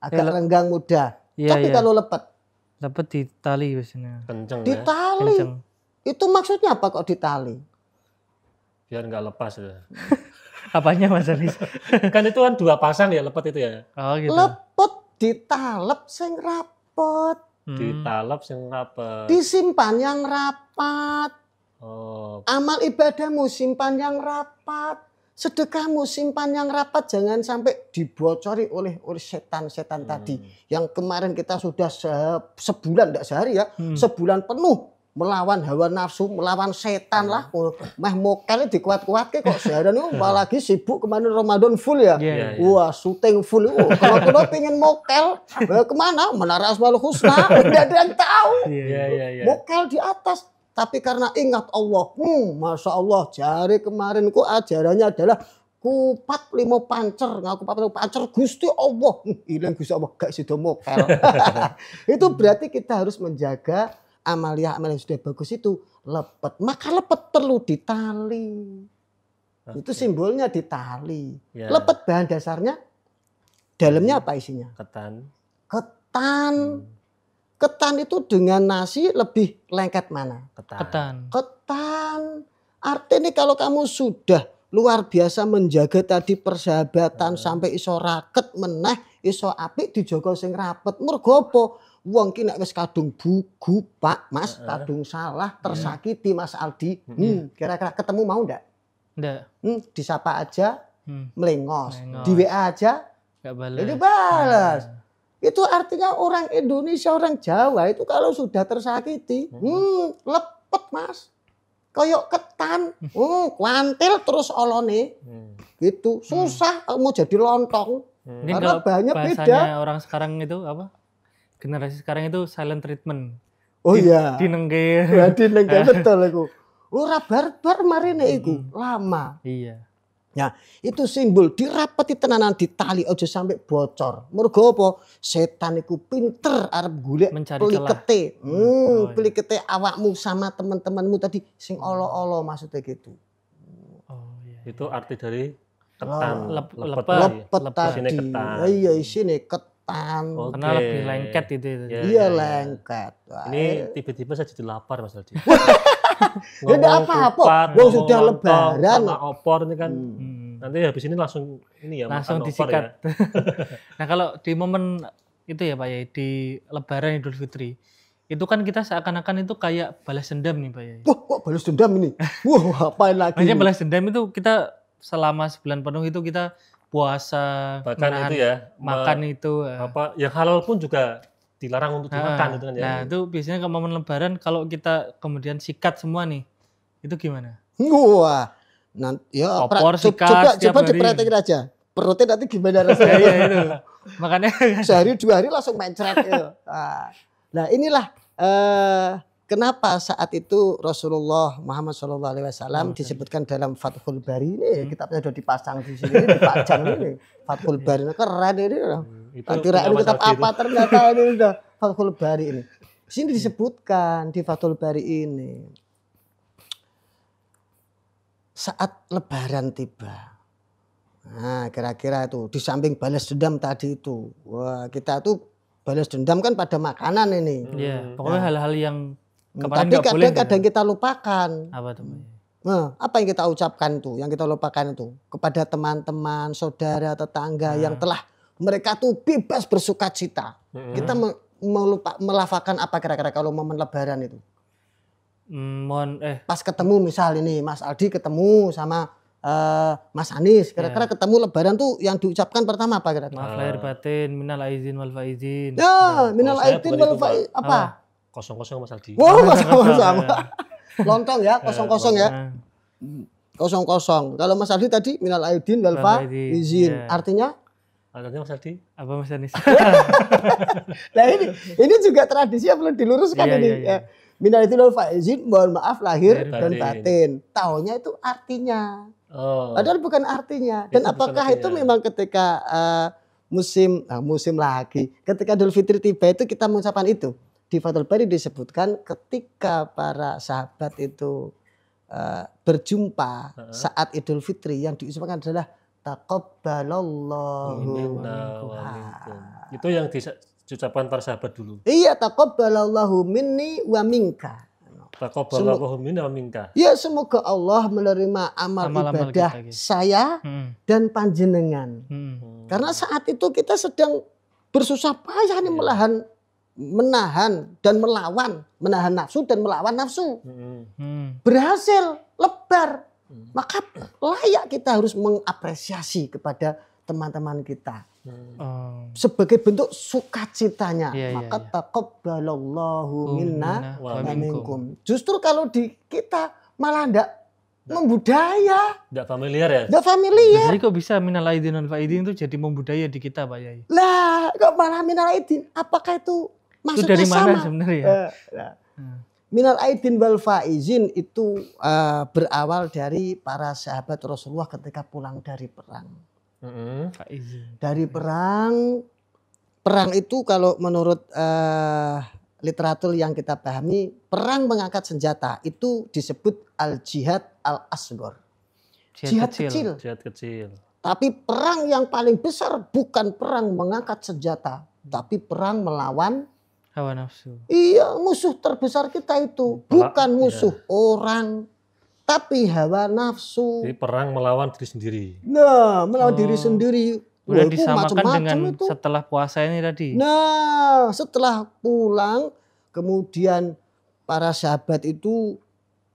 Agak renggang muda. Iya, Tapi iya. kalau lepet? Lepet di tali biasanya. Kenceng Di ya. tali. Kenceng. Itu maksudnya apa kok di tali? Biar nggak lepas ya. Apanya, Mas Anis? Kan itu kan 2 pasang ya lepet itu ya. Oh gitu. Lepet ditalep sing rapet. Ditalep sing rapet. Disimpan yang rapat. Oh, Amal ibadahmu simpan yang rapat. Sedekahmu simpan yang rapat, jangan sampai dibocori oleh setan-setan tadi. Yang kemarin kita sudah sebulan, tidak sehari ya, sebulan penuh melawan hawa nafsu, melawan setan lah. Meh mokelnya dikuat-kuatke kok seharian itu apalagi sibuk kemarin Ramadan full ya. Wah, syuting full. Kalau pengen mokel, kemana? Menara Asmaul Husna. Tidak ada yang tahu. Mokel di atas. Tapi karena ingat Allah, Masya Allah, jari kemarin ku ajarannya adalah kupat limo pancer, ngaku kupat limo pancer Gusti Allah. Ilang Gusti Allah gak sido mokel. Itu berarti kita harus menjaga amalia yang sudah bagus itu lepet. Maka lepet perlu ditali. Itu simbolnya ditali. Lepet bahan dasarnya, dalamnya apa isinya? Ketan. Ketan itu dengan nasi lebih lengket mana? Ketan. Artinya kalau kamu sudah luar biasa menjaga tadi persahabatan sampai iso raket meneh, iso apik dijogo sing rapet. Mergo apa? Wong ki nek wis kadung bugu, Pak, Mas, kadung salah, tersakiti Mas Aldi. Kira-kira ketemu mau ndak? Ndak. Disapa aja, melengos. Di WA aja enggak balas. Ini balas. Itu artinya orang Indonesia, orang Jawa itu kalau sudah tersakiti, lepet Mas. Koyok ketan, kuantil terus olone. Gitu, susah mau jadi lontong. Ini karena banyak beda. Bahasanya orang sekarang itu apa? Generasi sekarang itu silent treatment. Oh iya. Dinengke. Ya dinengke betul iku. Ora barbar marine iku, lama. Iya. Ya, itu simbol dirapeti tenanan ditali aja sampai bocor. Mergo apa? Setan iku pinter arep golek pelikete. Pelikete awakmu sama teman-temanmu tadi sing olo-olo maksudnya gitu. Oh iya. Itu arti dari ketan. Lepet tadi. Iya, isine ketan. Karena lebih lengket itu. Iya, lengket. Ini tiba-tiba saya jadi lapar Mas Aldi. Ya enggak apa-apa. Wong sudah lebaran. Sama opor ini kan. Nanti habis ini langsung ini ya langsung makan disikat. opor ya. Nah, kalau di momen itu ya Pak ya, di Lebaran Idul Fitri, itu kan kita seakan-akan itu kayak balas dendam nih Pak ya. Wah, kok balas dendam ini? Wah, apain lagi? Maksudnya balas dendam itu kita selama sebulan penuh itu kita puasa, bahkan itu ya makan itu apa yang halal pun juga dilarang untuk dimakan itu kan ya. Nah, itu biasanya ke momen Lebaran kalau kita kemudian sikat semua nih, itu gimana? Wah, nanti ya opor sikat coba diperhatiin aja. Perutnya nanti gimana rasanya? Iya itu. Makanya sehari 2 hari langsung mencret ya. Nah, inilah kenapa saat itu Rasulullah Muhammad SAW disebutkan dalam Fathul Bari ini, kitabnya sudah dipasang di sini, dipajang ini. Fathul Bari keren ini. Kira ini kitab apa itu? Ternyata ini udah Fathul Bari ini. Di sini disebutkan di Fathul Bari ini. Saat Lebaran tiba. Nah, kira-kira itu di samping balas dendam tadi itu. Wah, kita tuh balas dendam kan pada makanan ini. Iya, pokoknya hal-hal yang tapi kadang-kadang kita lupakan. Apa tuh? Nah, apa yang kita ucapkan tuh, yang kita lupakan itu kepada teman-teman, saudara, tetangga yang telah mereka tuh bebas bersukacita. Kita melafakan apa kira-kira kalau momen Lebaran itu? Pas ketemu misal ini Mas Aldi ketemu sama Mas Anies, kira-kira ketemu Lebaran tuh yang diucapkan pertama apa kira-kira? Maaf lahir batin, minal aizin wal faizin. Ya, minal aizin wal faizin apa? 00 Mas Aldi. Wow, sama-sama. Lontong ya, 00 ya. 00. Kalau Mas Aldi tadi minal aidin wal faizin. Artinya? Artinya Mas Aldi? Apa Mas Anies? Nah ini juga tradisi yang perlu diluruskan ini. Ya. Minal aidin wal faizin, mohon maaf lahir dan batin. Taunya itu artinya. Padahal bukan artinya. Dan apakah itu memang ketika musim lagi, ketika Idul Fitri tiba itu kita mengucapkan itu? Di Fathul Bari disebutkan ketika para sahabat itu berjumpa saat Idul Fitri yang diucapkan adalah taqabbalallahu minkum. Itu yang diucapkan para sahabat dulu. Iya, taqabbalallahu minni wa minka. Taqabbalallahu minni wa minka. Ya, semoga Allah menerima amal ibadah saya dan panjenengan. Karena saat itu kita sedang bersusah payah nih menahan dan melawan, menahan nafsu dan melawan nafsu. Berhasil lebar. Maka layak kita harus mengapresiasi kepada teman-teman kita. Sebagai bentuk sukacitanya. Maka taqabbalallahu minna wa minkum. Justru kalau di kita malah enggak membudaya. Enggak familiar ya? Enggak familiar. Jadi kok bisa minal aidin wal faidin itu jadi membudaya di kita Pak Yai? Lah, kok malah minal aidin? Apakah itu maksudnya itu dari mana sama? Sebenarnya? Minal aidin wal faizin itu berawal dari para sahabat Rasulullah ketika pulang dari perang. Dari perang itu kalau menurut literatur yang kita pahami, perang mengangkat senjata itu disebut al-jihad al-asghar. Jihad kecil. Jihad kecil. Tapi perang yang paling besar bukan perang mengangkat senjata, tapi perang melawan hawa nafsu. Iya, musuh terbesar kita itu bukan musuh orang, tapi hawa nafsu. Jadi perang melawan diri sendiri. Nah, melawan diri sendiri. Udah disamakan dengan itu. Setelah puasa ini tadi. Nah, setelah pulang, kemudian para sahabat itu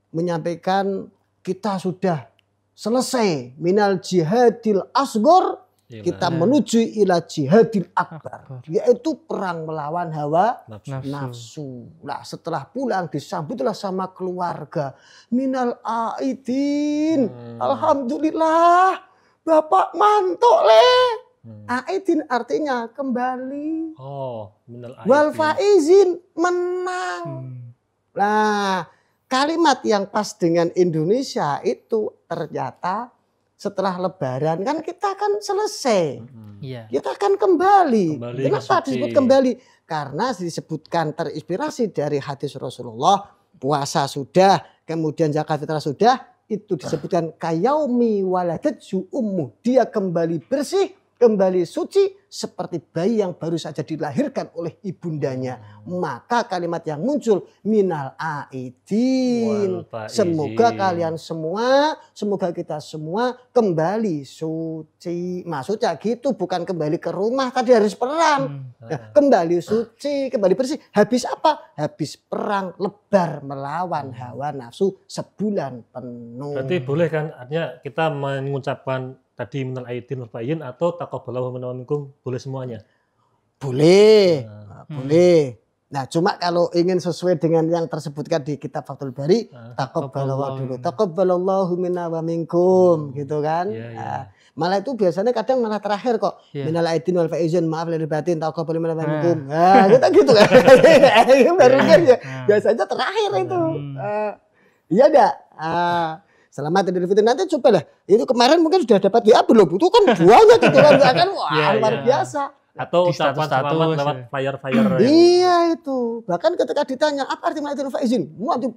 menyampaikan kita sudah selesai minal jihadil asghar. Kita menuju ila jihadil akbar, yaitu perang melawan hawa nafsu. Nah, setelah pulang disambutlah sama keluarga. Minal aidin, alhamdulillah, Bapak mantuk le. Aidin artinya kembali. Minal aidin. Wal faizin menang. Nah, kalimat yang pas dengan Indonesia itu ternyata setelah Lebaran kan kita akan selesai, kita akan kembali. Kenapa disebut kembali? Karena disebutkan terinspirasi dari hadis Rasulullah. Puasa sudah, kemudian zakat fitrah sudah, itu disebutkan kayaumi waladatu ummu. Dia kembali bersih, kembali suci seperti bayi yang baru saja dilahirkan oleh ibundanya. Maka kalimat yang muncul minal aidin. Semoga kalian semua, semoga kita semua kembali suci. Maksudnya gitu, bukan kembali ke rumah tadi harus perang. Kembali suci, kembali bersih. Habis apa? Habis perang lebar melawan hawa nafsu sebulan penuh. Berarti boleh kan, artinya kita mengucapkan tadi minal aidin wal faizin atau taqabbalallahu minna wa minkum, boleh semuanya? Boleh. Boleh. Nah, cuma kalau ingin sesuai dengan yang tersebutkan di kitab Fathul Bari, taqabbalallahu dulu. Taqabbalallahu minna wa minkum, gitu kan? Malah itu biasanya kadang malah terakhir kok. Minal aidin wal faizin, maaf lahir batin, taqabbalallahu minna wa minkum. Nah, kita gitu kan. Baru kan ya. Biasanya terakhir itu. Iya enggak? Selamat Idul Fitri, nanti cobalah. Itu kemarin mungkin sudah dapat WA belum? Itu kan banyak gitu kan. Wah, luar biasa. Atau ucapan selamat lewat flyer-flyer. Iya itu. Bahkan ketika ditanya apa arti Idul Fitri?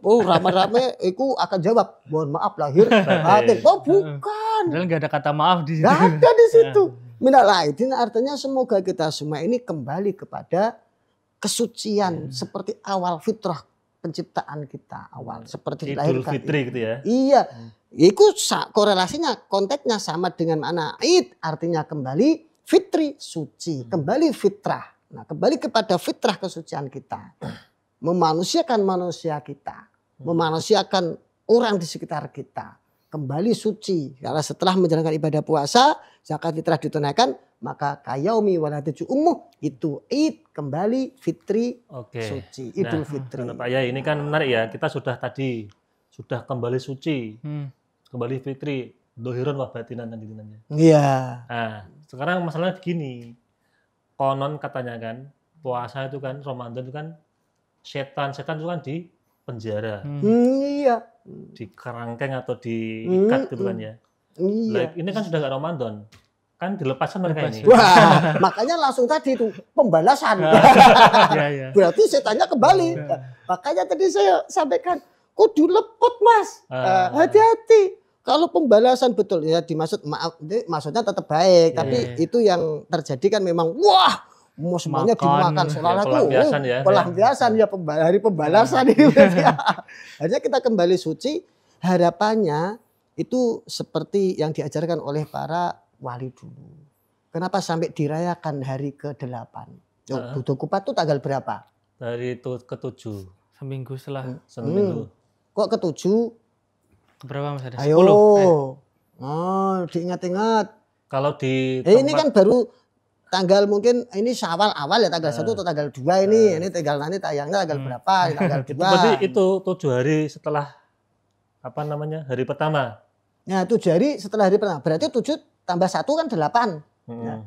Rame-rame itu akan jawab, mohon maaf lahir batin. Oh, bukan. Padahal nggak ada kata maaf di situ. Nggak ada di situ. Minal aidin artinya semoga kita semua ini kembali kepada kesucian seperti awal fitrah penciptaan kita awal, seperti Idul Fitri gitu ya. Iya. Itu korelasinya, konteksnya sama dengan makna Id, artinya kembali, fitri suci, kembali fitrah. Nah, kembali kepada fitrah kesucian kita. Memanusiakan manusia kita, memanusiakan orang di sekitar kita. Kembali suci. Karena setelah menjalankan ibadah puasa, zakat fitrah ditunaikan, maka kayaumi waladatu ummuh, itu Id, kembali fitri suci, Idul Fitri. Pak Yai, ini kan menarik ya. Kita sudah kembali suci, kembali fitri, dohiron wa batinan tadi namanya. Iya. Nah, sekarang masalahnya begini. Konon katanya kan, puasa itu kan, Ramadan itu kan, setan itu kan di penjara. Iya. Di kerangkeng atau diikat gitu kan ya. Iya. Ini kan sudah nggak Ramadan. Kan dilepaskan mereka ini. Wah, makanya langsung tadi itu pembalasan. Berarti setannya kembali. Makanya tadi saya sampaikan, kudu lepot mas. Hati-hati. Kalau pembalasan betul ya dimaksud maksudnya tetap baik. Tapi itu yang terjadi kan memang wah. Semuanya dimakan seolah-olah itu pelampiasan ya hari pembalasan ini. Hanya kita kembali suci, harapannya itu seperti yang diajarkan oleh para wali dulu. Kenapa sampai dirayakan hari ke-8? Budo Kupat itu tanggal berapa? Dari itu ke-7. Seminggu setelah. Seminggu. Kok ke-7? Keberapa Mas? Ada Ayo. 10. Oh, diingat-ingat. Kalau di Ini kan baru tanggal mungkin ini Syawal awal ya tanggal 1 atau tanggal 2 ini. Ini tanggal nanti tayangnya tanggal berapa? Tanggal 2. berarti itu 7 hari setelah apa namanya? Hari pertama. Nah, 7 hari setelah hari pertama. Berarti 7 tambah 1 kan 8. Hmm. Nah.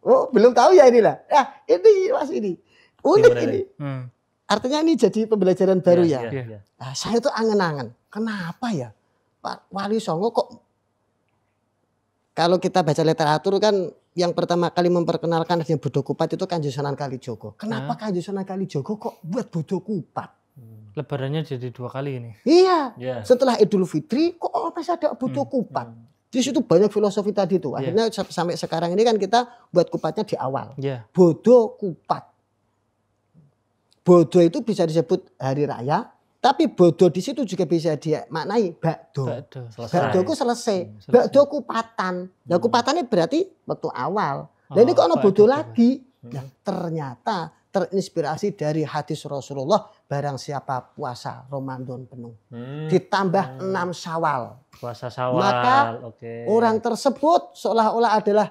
Oh, belum tahu ya inilah. Nah, ini Mas ini. Unik Gimana ini. Hmm. Artinya ini jadi pembelajaran baru ya. Iya. Nah, saya tuh angen-angen. Kenapa ya Pak Wali Songo kok kalau kita baca literatur kan yang pertama kali memperkenalkan yang Bodo Kupat itu Kanjeng Sunan Kalijogo. Kenapa Kanjeng Sunan Kalijogo kok buat Bodo Kupat? Lebarannya jadi 2 kali ini. Iya. Iya. Setelah Idul Fitri kok masih ada Bodo Kupat? Di situ banyak filosofi tadi tuh. Akhirnya sampai sekarang ini kan kita buat kupatnya di awal. Iya. Bodo Kupat. Bodo itu bisa disebut hari raya, tapi bodo di situ juga bisa dimaknai bakdo. Bakdo itu selesai. Bakdo kupatan. Nah, kupatannya berarti waktu awal. Nah, ini kok ada bodo lagi. Nah, ternyata terinspirasi dari hadis Rasulullah, barang siapa puasa Ramadan penuh. Ditambah 6 Syawal. Puasa Syawal. Maka orang tersebut seolah-olah adalah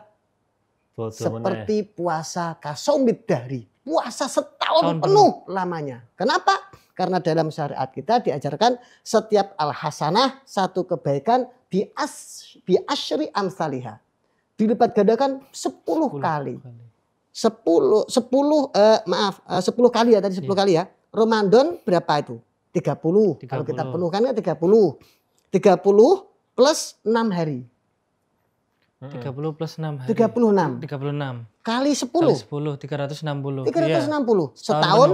bodo seperti puasa kasomid dari. Puasa setahun penuh lamanya. Kenapa? Karena dalam syariat kita diajarkan setiap al-hasanah, satu kebaikan bi asyri amsalihah. Dilipat gandakan 10 kali. 10 kali ya tadi 10 kali ya. Ramadan berapa itu? 30. Kalau kita penuhkan kan 30. 30 plus 6 hari. 30 plus 6 hari. 36. 36. Kali 10. Kali 10 360. 360. Setahun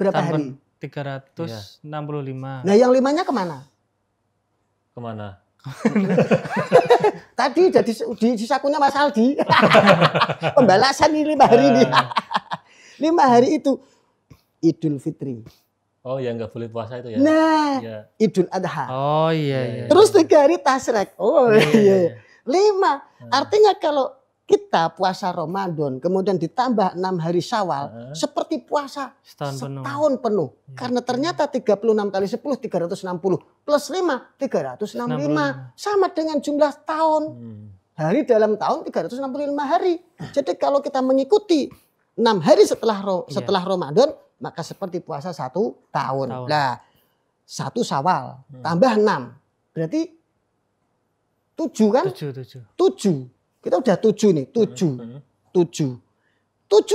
berapa hari? 365. Nah, yang 5-nya kemana? Kemana? Tadi di sakunya Mas Aldi. Pembalasan ini 5 hari ini. 5 hari itu Idul Fitri. Oh ya nggak boleh puasa itu ya. Nah, ya. Idul Adha. Oh iya. Terus 3 hari Tasyrik. Oh iya. 5. Artinya kalau kita puasa Ramadan kemudian ditambah 6 hari Syawal seperti puasa setahun penuh. Karena ternyata 36 kali 10 360 plus 5 365 sama dengan jumlah tahun. Hari dalam tahun 365 hari. Jadi kalau kita mengikuti 6 hari setelah Ramadan maka seperti puasa 1 tahun. Nah, 1 Syawal tambah 6 berarti 7 kan? 7. Kita udah 7 nih, 7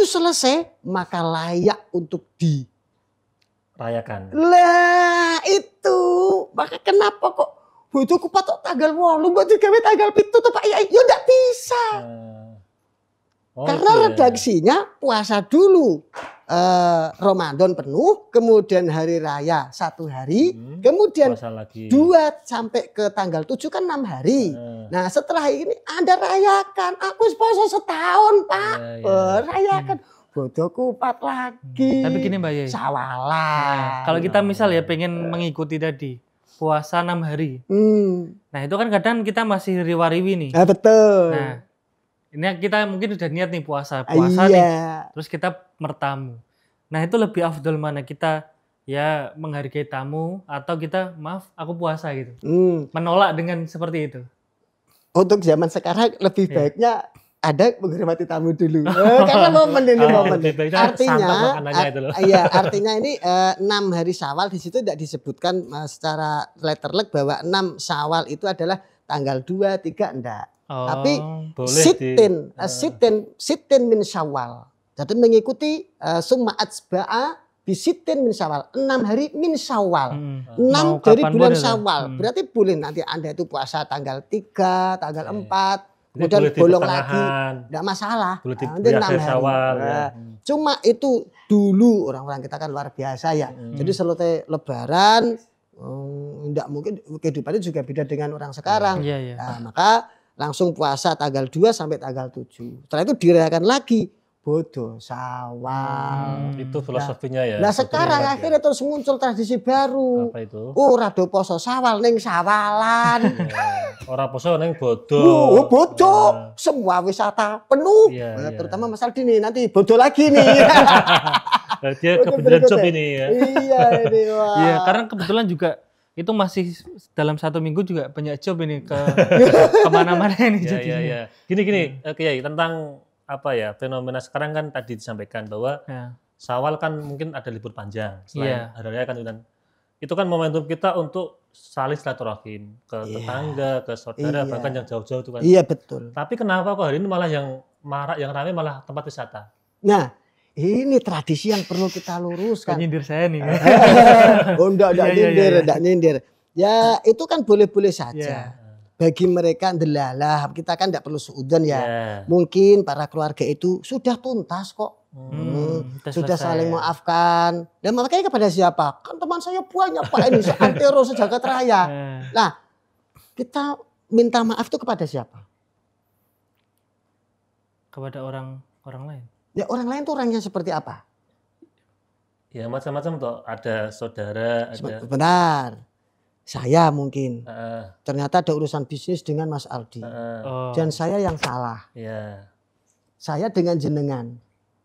selesai, maka layak untuk dirayakan. Lah itu, maka kenapa kok Bodo Kupat kok tanggal 8 buat digawe tanggal 7 tuh Pak Yai? Ya enggak bisa. Karena redaksinya puasa dulu. Ramadan penuh, kemudian hari raya 1 hari, kemudian 2 sampai ke tanggal 7 kan 6 hari. Nah setelah ini Anda rayakan, aku puasa setahun Pak, rayakan. Bodo Kupat lagi. Tapi gini Mbak Yai, Sawalan. kalau kita misal ya pengen mengikuti tadi puasa 6 hari, nah itu kan kadang kita masih riwa-riwi nih. Betul. Nah ini kita mungkin udah niat nih puasa nih, terus kita bertamu. Nah itu lebih afdol mana, kita ya menghargai tamu atau kita maaf aku puasa gitu, menolak dengan seperti itu. Untuk zaman sekarang lebih baiknya ada menghormati tamu dulu, karena momen ini momen. Artinya ini 6 hari Syawal di situ tidak disebutkan secara letterlek bahwa 6 Syawal itu adalah tanggal 2, 3 enggak. Tapi sitin min Syawal. Jadi mengikuti summa atsba'a bi sitin min Syawal. 6 hari min Syawal. 6 dari bulan Syawal. Berarti boleh nanti Anda itu puasa tanggal 3, tanggal 4, kemudian bolong lagi. Enggak masalah. Nanti 6 hari. Syawal, Cuma itu dulu orang-orang kita kan luar biasa ya. Jadi selesai lebaran enggak mungkin kehidupannya juga beda dengan orang sekarang. Nah, maka langsung puasa tanggal 2 sampai tanggal 7. Setelah itu dirayakan lagi Bodo Syawal. Itu filosofinya ya. Nah sekarang akhirnya terus muncul tradisi baru. Apa itu? Rado poso Syawal ning Syawalan. Orang poso ning bodo. Bodo. Semua wisata penuh. Terutama Mas Aldi nih nanti bodo lagi nih. Dia kebetulan job ini ya. Iya ini. Iya, karena kebetulan juga itu masih dalam 1 minggu juga banyak job ini ke kemana-mana ini Ya, jadinya. ya. Gini, Kiai, tentang apa ya fenomena sekarang kan tadi disampaikan bahwa Ya. Syawal kan mungkin ada libur panjang selain Iya. hari raya kan itu kan momentum kita untuk saling silaturahim ke tetangga, ke saudara, Iya. bahkan yang jauh-jauh itu kan. Iya betul. Tapi kenapa kok hari ini malah yang marak, yang ramai malah tempat wisata? Nah, ini tradisi yang perlu kita luruskan. Penyindir saya nih. Oh enggak Iya, iya, nyindir, iya. enggak nyindir. Ya itu kan boleh-boleh saja. Iya. Bagi mereka delalah, kita kan enggak perlu suudzon ya. Ya. Mungkin para keluarga itu sudah tuntas kok. Sudah selesai. saling maafkan. Dan makanya kepada siapa? Kan teman saya banyak Pak ini seantero sejagat raya. Nah, kita minta maaf itu kepada siapa? Kepada orang lain. Ya orang lain tuh orangnya seperti apa? Ya macam-macam tuh, ada saudara, ada Benar. Saya mungkin. Heeh, Ternyata ada urusan bisnis dengan Mas Aldi. heeh, Oh. Dan saya yang salah. ya. Saya dengan jenengan.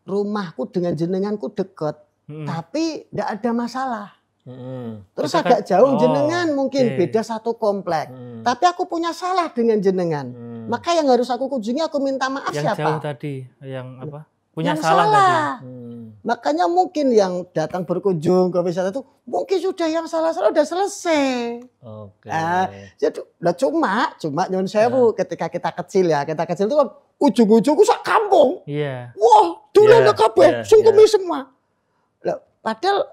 Rumahku dengan jenenganku deket. Tapi tidak ada masalah. Terus Kita agak kan- jauh oh, jenengan mungkin oke. beda satu komplek. Tapi aku punya salah dengan jenengan. Maka yang harus aku kunjungi aku minta maaf Yang jauh siapa? tadi, yang apa? Punya Yang salah tadi. Makanya mungkin yang datang berkunjung ke wisata itu mungkin sudah yang salah-salah udah selesai. Oke. Jadi lah cuma nyun sewu ketika kita kecil itu kan ujung-ujungku sak kampung. Iya. Wah, dulu Iya, kabeh iya, sungkumi semua. Lah, padahal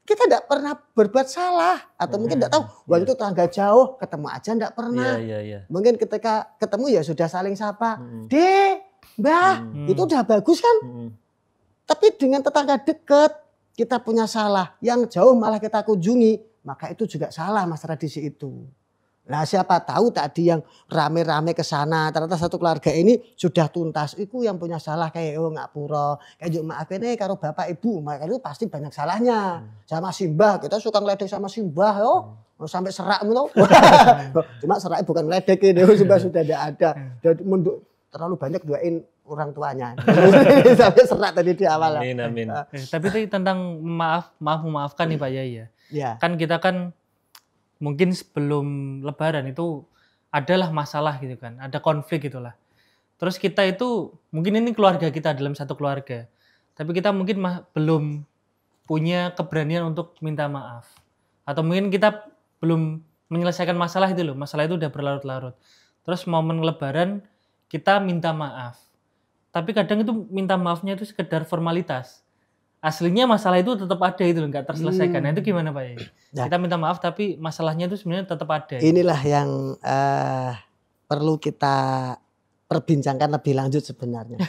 kita tidak pernah berbuat salah atau mungkin tidak tahu wah itu tetangga jauh ketemu aja tidak pernah. Iya. Mungkin ketika ketemu ya sudah saling sapa. Dek, Mbah, itu udah bagus kan? Tapi dengan tetangga dekat kita punya salah, yang jauh malah kita kunjungi, maka itu juga salah mas tradisi itu. Nah siapa tahu tadi yang rame-rame ke sana, ternyata satu keluarga ini sudah tuntas, itu yang punya salah kayak ngapura, kayak juk maafin karo bapak ibu, maka itu pasti banyak salahnya. Sama simbah, kita suka ngeledek sama simbah yo. Sampai serak gitu. Cuma serak bukan meledek ini, simbah sudah tidak ada. Dan terlalu banyak doain orang tuanya. Sampai serak tadi di awal. Amin. Tapi tadi tentang memaafkan nih Pak Yai ya. Ya. Kan kita kan mungkin sebelum lebaran itu adalah masalah gitu kan. Ada konflik gitulah. Terus kita itu mungkin ini keluarga kita dalam satu keluarga. Tapi kita mungkin belum punya keberanian untuk minta maaf. Atau mungkin kita belum menyelesaikan masalah itu loh. Masalah itu udah berlarut-larut. Terus momen lebaran kita minta maaf. Tapi kadang itu minta maafnya itu sekedar formalitas. Aslinya masalah itu tetap ada itu loh, nggak terselesaikan. Nah itu gimana Pak Yai? Nah. Kita minta maaf tapi masalahnya itu sebenarnya tetap ada. Inilah yang perlu kita perbincangkan lebih lanjut sebenarnya.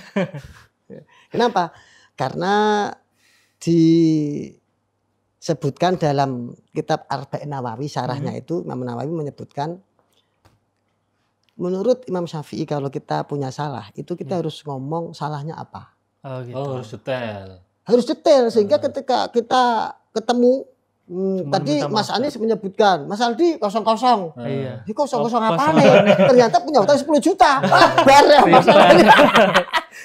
Kenapa? Karena disebutkan dalam kitab Arba'in Nawawi, syarahnya itu Imam Nawawi menyebutkan menurut Imam Syafi'i kalau kita punya salah itu kita harus ngomong salahnya apa. Oh gitu. Oh, harus detail. Harus detail sehingga ketika kita ketemu tadi minta Mas maaf. Anies menyebutkan Mas Aldi kosong-kosong. Iya. Ini kosong-kosong apa Kosong. nih? Ternyata punya utang 10 juta. Bareng masalahnya.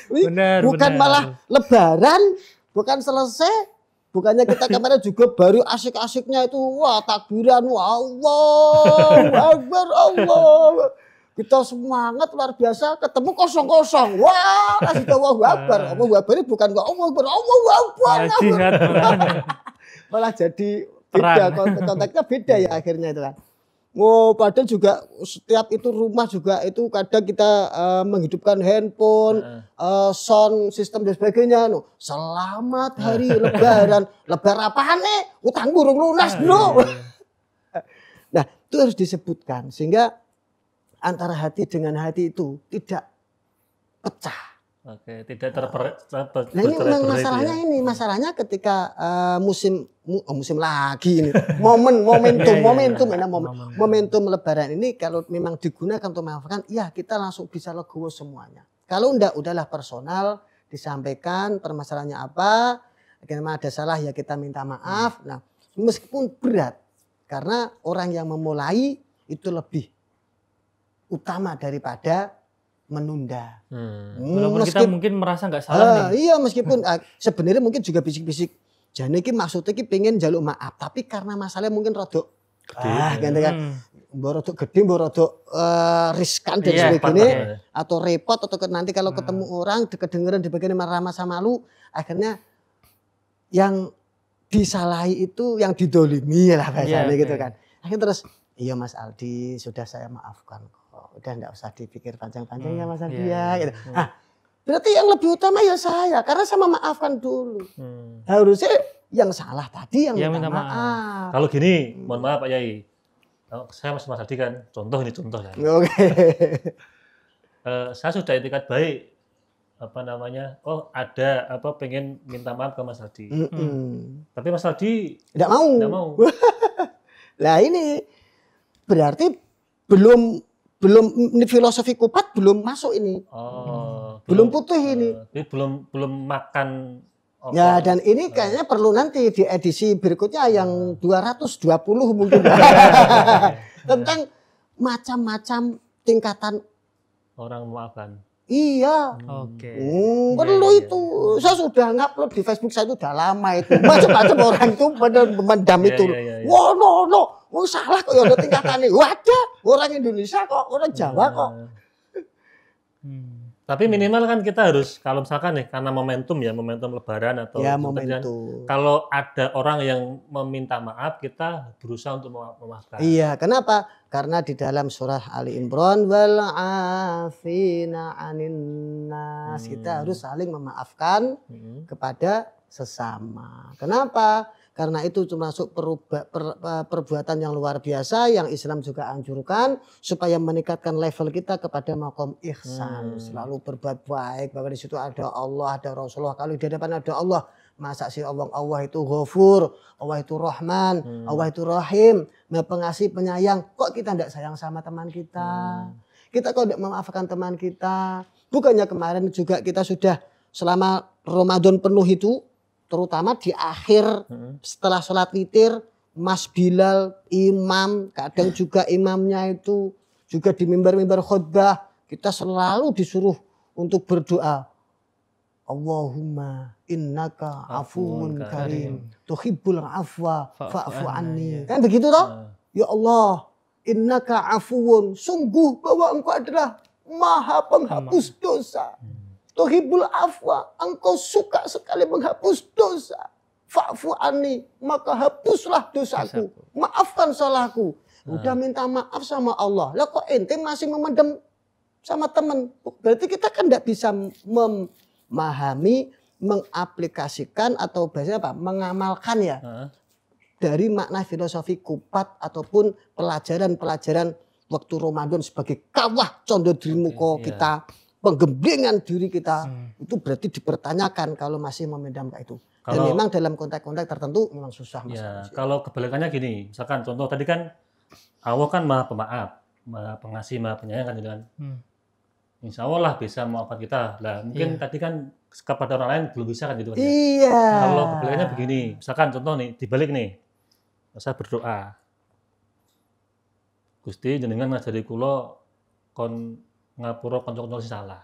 Ini Benar, bukan benar. malah lebaran, bukan selesai. Bukannya kita kemarin juga baru asik-asiknya itu wah takbiran, wah Allahu Akbar, Allah. Kita semangat luar biasa, ketemu kosong-kosong. Wah, kasih tahu Allahu Akbar. Allahu Akbar ini bukan kok Allahu Akbar, Allahu Akbar. Ya, jihad. Malah jadi beda, konteksnya beda ya akhirnya itu kan. Oh, padahal juga setiap itu rumah juga itu kadang kita menghidupkan handphone, sound system dan sebagainya. No, selamat hari Lebaran. Lebaran apaan nih? Utang burung lunas bro. Nah itu harus disebutkan sehingga antara hati dengan hati itu tidak pecah. Oke, tidak Nah ini memang masalahnya ini, masalahnya ketika musim lagi ini, momentum Lebaran ini kalau memang digunakan untuk memaafkan, ya kita langsung bisa legowo semuanya. Kalau enggak, udahlah personal, disampaikan permasalahannya apa, karena ada salah ya kita minta maaf. Nah meskipun berat, karena orang yang memulai itu lebih utama daripada menunda. Walaupun kita mungkin merasa nggak salah nih. Iya meskipun sebenarnya mungkin juga bisik-bisik jane iki maksudnya iki pengen jaluk maaf, tapi karena masalahnya mungkin rodok Gitu kan. Borodok gede, borodok riskan dan sebagainya, atau repot atau nanti kalau ketemu orang kedengeran di bagian marah sama lu, akhirnya yang disalahi itu yang didolimi lah bahasanya gitu kan. Akhirnya terus, iya Mas Aldi sudah saya maafkan kok, udah enggak usah dipikir panjang-panjang ya Mas Aldi ya. Gitu. Nah, berarti yang lebih utama ya saya, karena saya memaafkan dulu. Harusnya yang salah tadi yang minta maaf. Kalau gini, mohon maaf Pak Yai. Saya Mas Aldi kan, contoh ya. Oke. Saya sudah itikat baik, ada pengen minta maaf ke Mas Aldi. Tapi Mas Aldi tidak mau. Lah ini berarti belum ini filosofi kupat belum masuk ini. Belum putih ini. Jadi belum makan. Ya, dan ini kayaknya perlu nanti di edisi berikutnya yang 220 mungkin. Tentang macam-macam tingkatan orang memaafkan. Iya. Oke. Perlu itu. Saya sudah ngupload di Facebook saya itu udah lama itu. Macam-macam orang itu mendam itu. Wah, no. Salah kok ya ada tingkatannya. Wadah, orang Indonesia kok, orang Jawa kok. Tapi minimal kan kita harus, kalau misalkan nih, karena momentum lebaran atau momentum. Kalau ada orang yang meminta maaf, kita berusaha untuk memaafkan. Iya, kenapa? Karena di dalam surah Ali Imran, wal afina anin nas, kita harus saling memaafkan kepada sesama. Kenapa? Karena itu termasuk perbuatan yang luar biasa yang Islam juga anjurkan supaya meningkatkan level kita kepada maqam ihsan. Selalu berbuat baik, bahwa di situ ada Allah, ada Rasulullah. Kalau di depan ada Allah, masa sih Allah itu Ghafur, Allah itu Rahman, Allah itu Rahim, Maha Pengasih, Penyayang. Kok kita tidak sayang sama teman kita? Kita kok tidak memaafkan teman kita? Bukannya kemarin juga kita sudah selama Ramadan penuh itu, terutama di akhir setelah sholat witir, Mas Bilal imam, kadang juga imamnya itu juga di mimbar-mimbar khutbah, kita selalu disuruh untuk berdoa. Allahumma innaka afuwun karim, tuhibbul afwa fa'fu anni. Kan begitu toh? Ya Allah, innaka afuwun, sungguh bahwa engkau adalah maha penghapus dosa. Tuhibbul afwa, engkau suka sekali menghapus dosa. Fa'fu anni, maka hapuslah dosaku. Maafkan salahku. Udah minta maaf sama Allah. Lah kok ente masih memendam sama teman? Berarti kita kan tidak bisa memahami, mengaplikasikan atau bahasa apa? Mengamalkan ya. Dari makna filosofi kupat ataupun pelajaran-pelajaran waktu Ramadan sebagai kawah condo dirimuko kita. Penggembleng diri kita itu berarti dipertanyakan kalau masih memendam kayak itu. Dan memang dalam konteks-konteks tertentu memang susah. Ya, kalau kebalikannya gini, misalkan contoh tadi kan Allah kan maha pemaaf, maha pengasih, maha penyayang kan gitu kan. Insya Allah lah bisa memaafkan kita. Lah mungkin tadi kan kepada orang lain belum bisa kan gitu kan. Iya. Kalau kebalikannya begini, misalkan contoh nih dibalik nih, saya berdoa, Gusti jenengan ngajari kula kon ngapura kanca-kanca sing salah.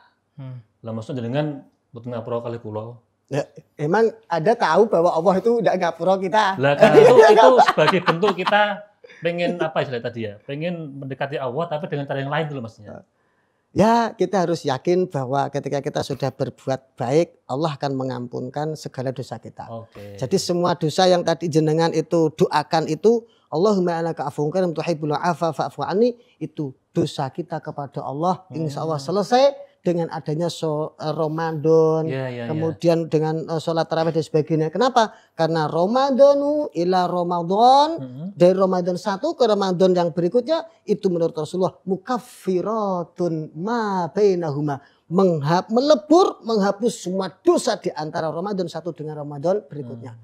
Lah maksud jenengan mboten ngapura kali kula. Ya, emang ada tahu bahwa Allah itu enggak ngapura kita. Lah kan itu sebagai bentuk kita pengen apa istilah tadi ya? Pengen mendekati Allah tapi dengan cara yang lain dulu maksudnya. Ya, kita harus yakin bahwa ketika kita sudah berbuat baik, Allah akan mengampunkan segala dosa kita. Jadi semua dosa yang tadi jenengan itu doakan itu, Allahumma innaka afuwwun karim tuhibbul afwa fa'fu anni, itu dosa kita kepada Allah insya Allah selesai dengan adanya Ramadan, kemudian dengan sholat tarawih dan sebagainya. Kenapa? Karena Ramadanu ila Ramadan, dari Ramadan 1 ke Ramadan yang berikutnya itu menurut Rasulullah mukaffiratun ma bainahuma, melebur, menghapus semua dosa di antara Ramadan 1 dengan Ramadan berikutnya.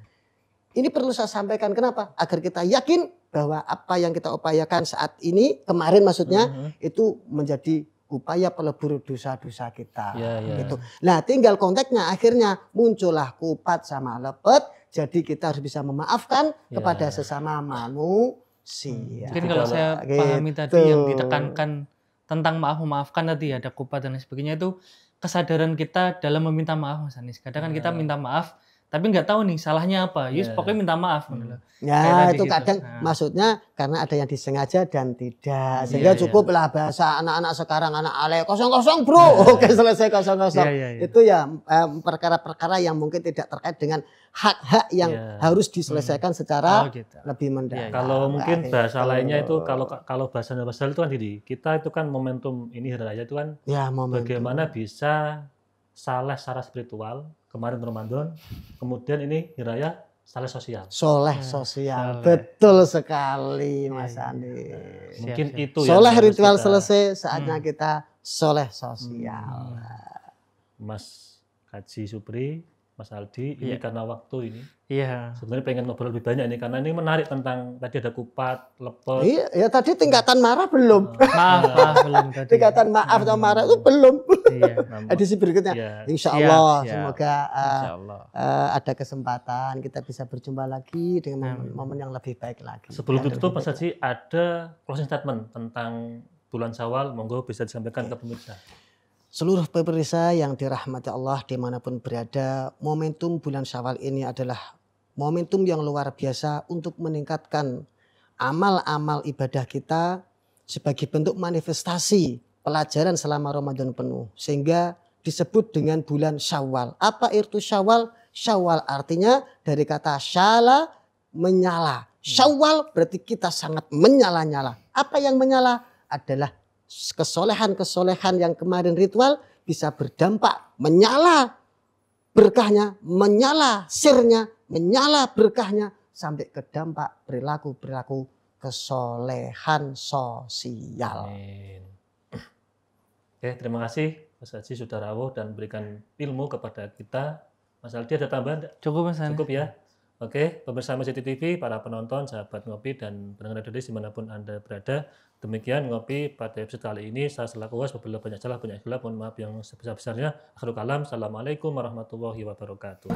Ini perlu saya sampaikan kenapa? Agar kita yakin bahwa apa yang kita upayakan saat ini, kemarin maksudnya, itu menjadi upaya pelebur dosa-dosa kita. Gitu. Nah, tinggal konteksnya akhirnya muncullah kupat sama lepet, jadi kita harus bisa memaafkan kepada sesama manusia. Mungkin kalau saya pahami tadi yang ditekankan tentang memaafkan tadi ada kupat dan sebagainya itu kesadaran kita dalam meminta maaf Mas Anies. Kadang kan kita minta maaf tapi nggak tahu nih salahnya apa. Yus pokoknya minta maaf. Ya Kayak itu tadi kadang gitu. maksudnya karena ada yang disengaja dan tidak, sehingga cukuplah bahasa anak-anak sekarang, anak ale 00 bro, oke selesai 00. Itu ya perkara-perkara yang mungkin tidak terkait dengan hak-hak yang harus diselesaikan secara lebih mendalam. Kalau mungkin bahasa lainnya itu kalau bahasa universal itu kan kita itu kan momentum ini hari raya itu kan bagaimana bisa saleh secara spiritual kemarin Ramadan, kemudian ini hari raya saleh sosial. Soleh sosial, betul sekali Mas Andi. Mungkin itu soleh ritual selesai, saatnya kita soleh sosial. Mas Haji Supri, Mas Aldi, ini karena waktu ini. Iya. Sebenarnya pengen ngobrol lebih banyak nih karena ini menarik tentang tadi ada kupat, lepot. Iya, ya tadi tingkatan marah belum. Maaf belum tadi. Tingkatan maaf atau marah itu belum. Iya. Edisi berikutnya, insya Allah semoga ada kesempatan kita bisa berjumpa lagi dengan momen yang lebih baik lagi. Sebelum tutup Mas Haji ada closing statement tentang bulan Syawal, monggo bisa disampaikan ke pemirsa. Seluruh pemirsa yang dirahmati Allah dimanapun berada, momentum bulan Syawal ini adalah momentum yang luar biasa untuk meningkatkan amal-amal ibadah kita sebagai bentuk manifestasi pelajaran selama Ramadan penuh. Sehingga disebut dengan bulan Syawal. Apa itu Syawal? Syawal artinya dari kata syala, menyala. Syawal berarti kita sangat menyala-nyala. Apa yang menyala? Adalah kesolehan-kesolehan yang kemarin ritual bisa berdampak menyala berkahnya, menyala sirnya, menyala berkahnya sampai ke dampak perilaku-perilaku kesolehan sosial. Amin. Oke, terima kasih Mas Haji sudah rawuh dan berikan ilmu kepada kita. Mas Aldi ada tambahan? Cukup Mas. Cukup ya. Oke, pemirsa Masjid TV, para penonton, sahabat Ngopi dan pendengar Radio dimanapun Anda berada. Demikian Ngopi pada episode kali ini. Saya selaku host, apabila banyak salah, banyak khilaf, mohon maaf yang sebesar-besarnya. Akhirul kalam, assalamualaikum warahmatullahi wabarakatuh.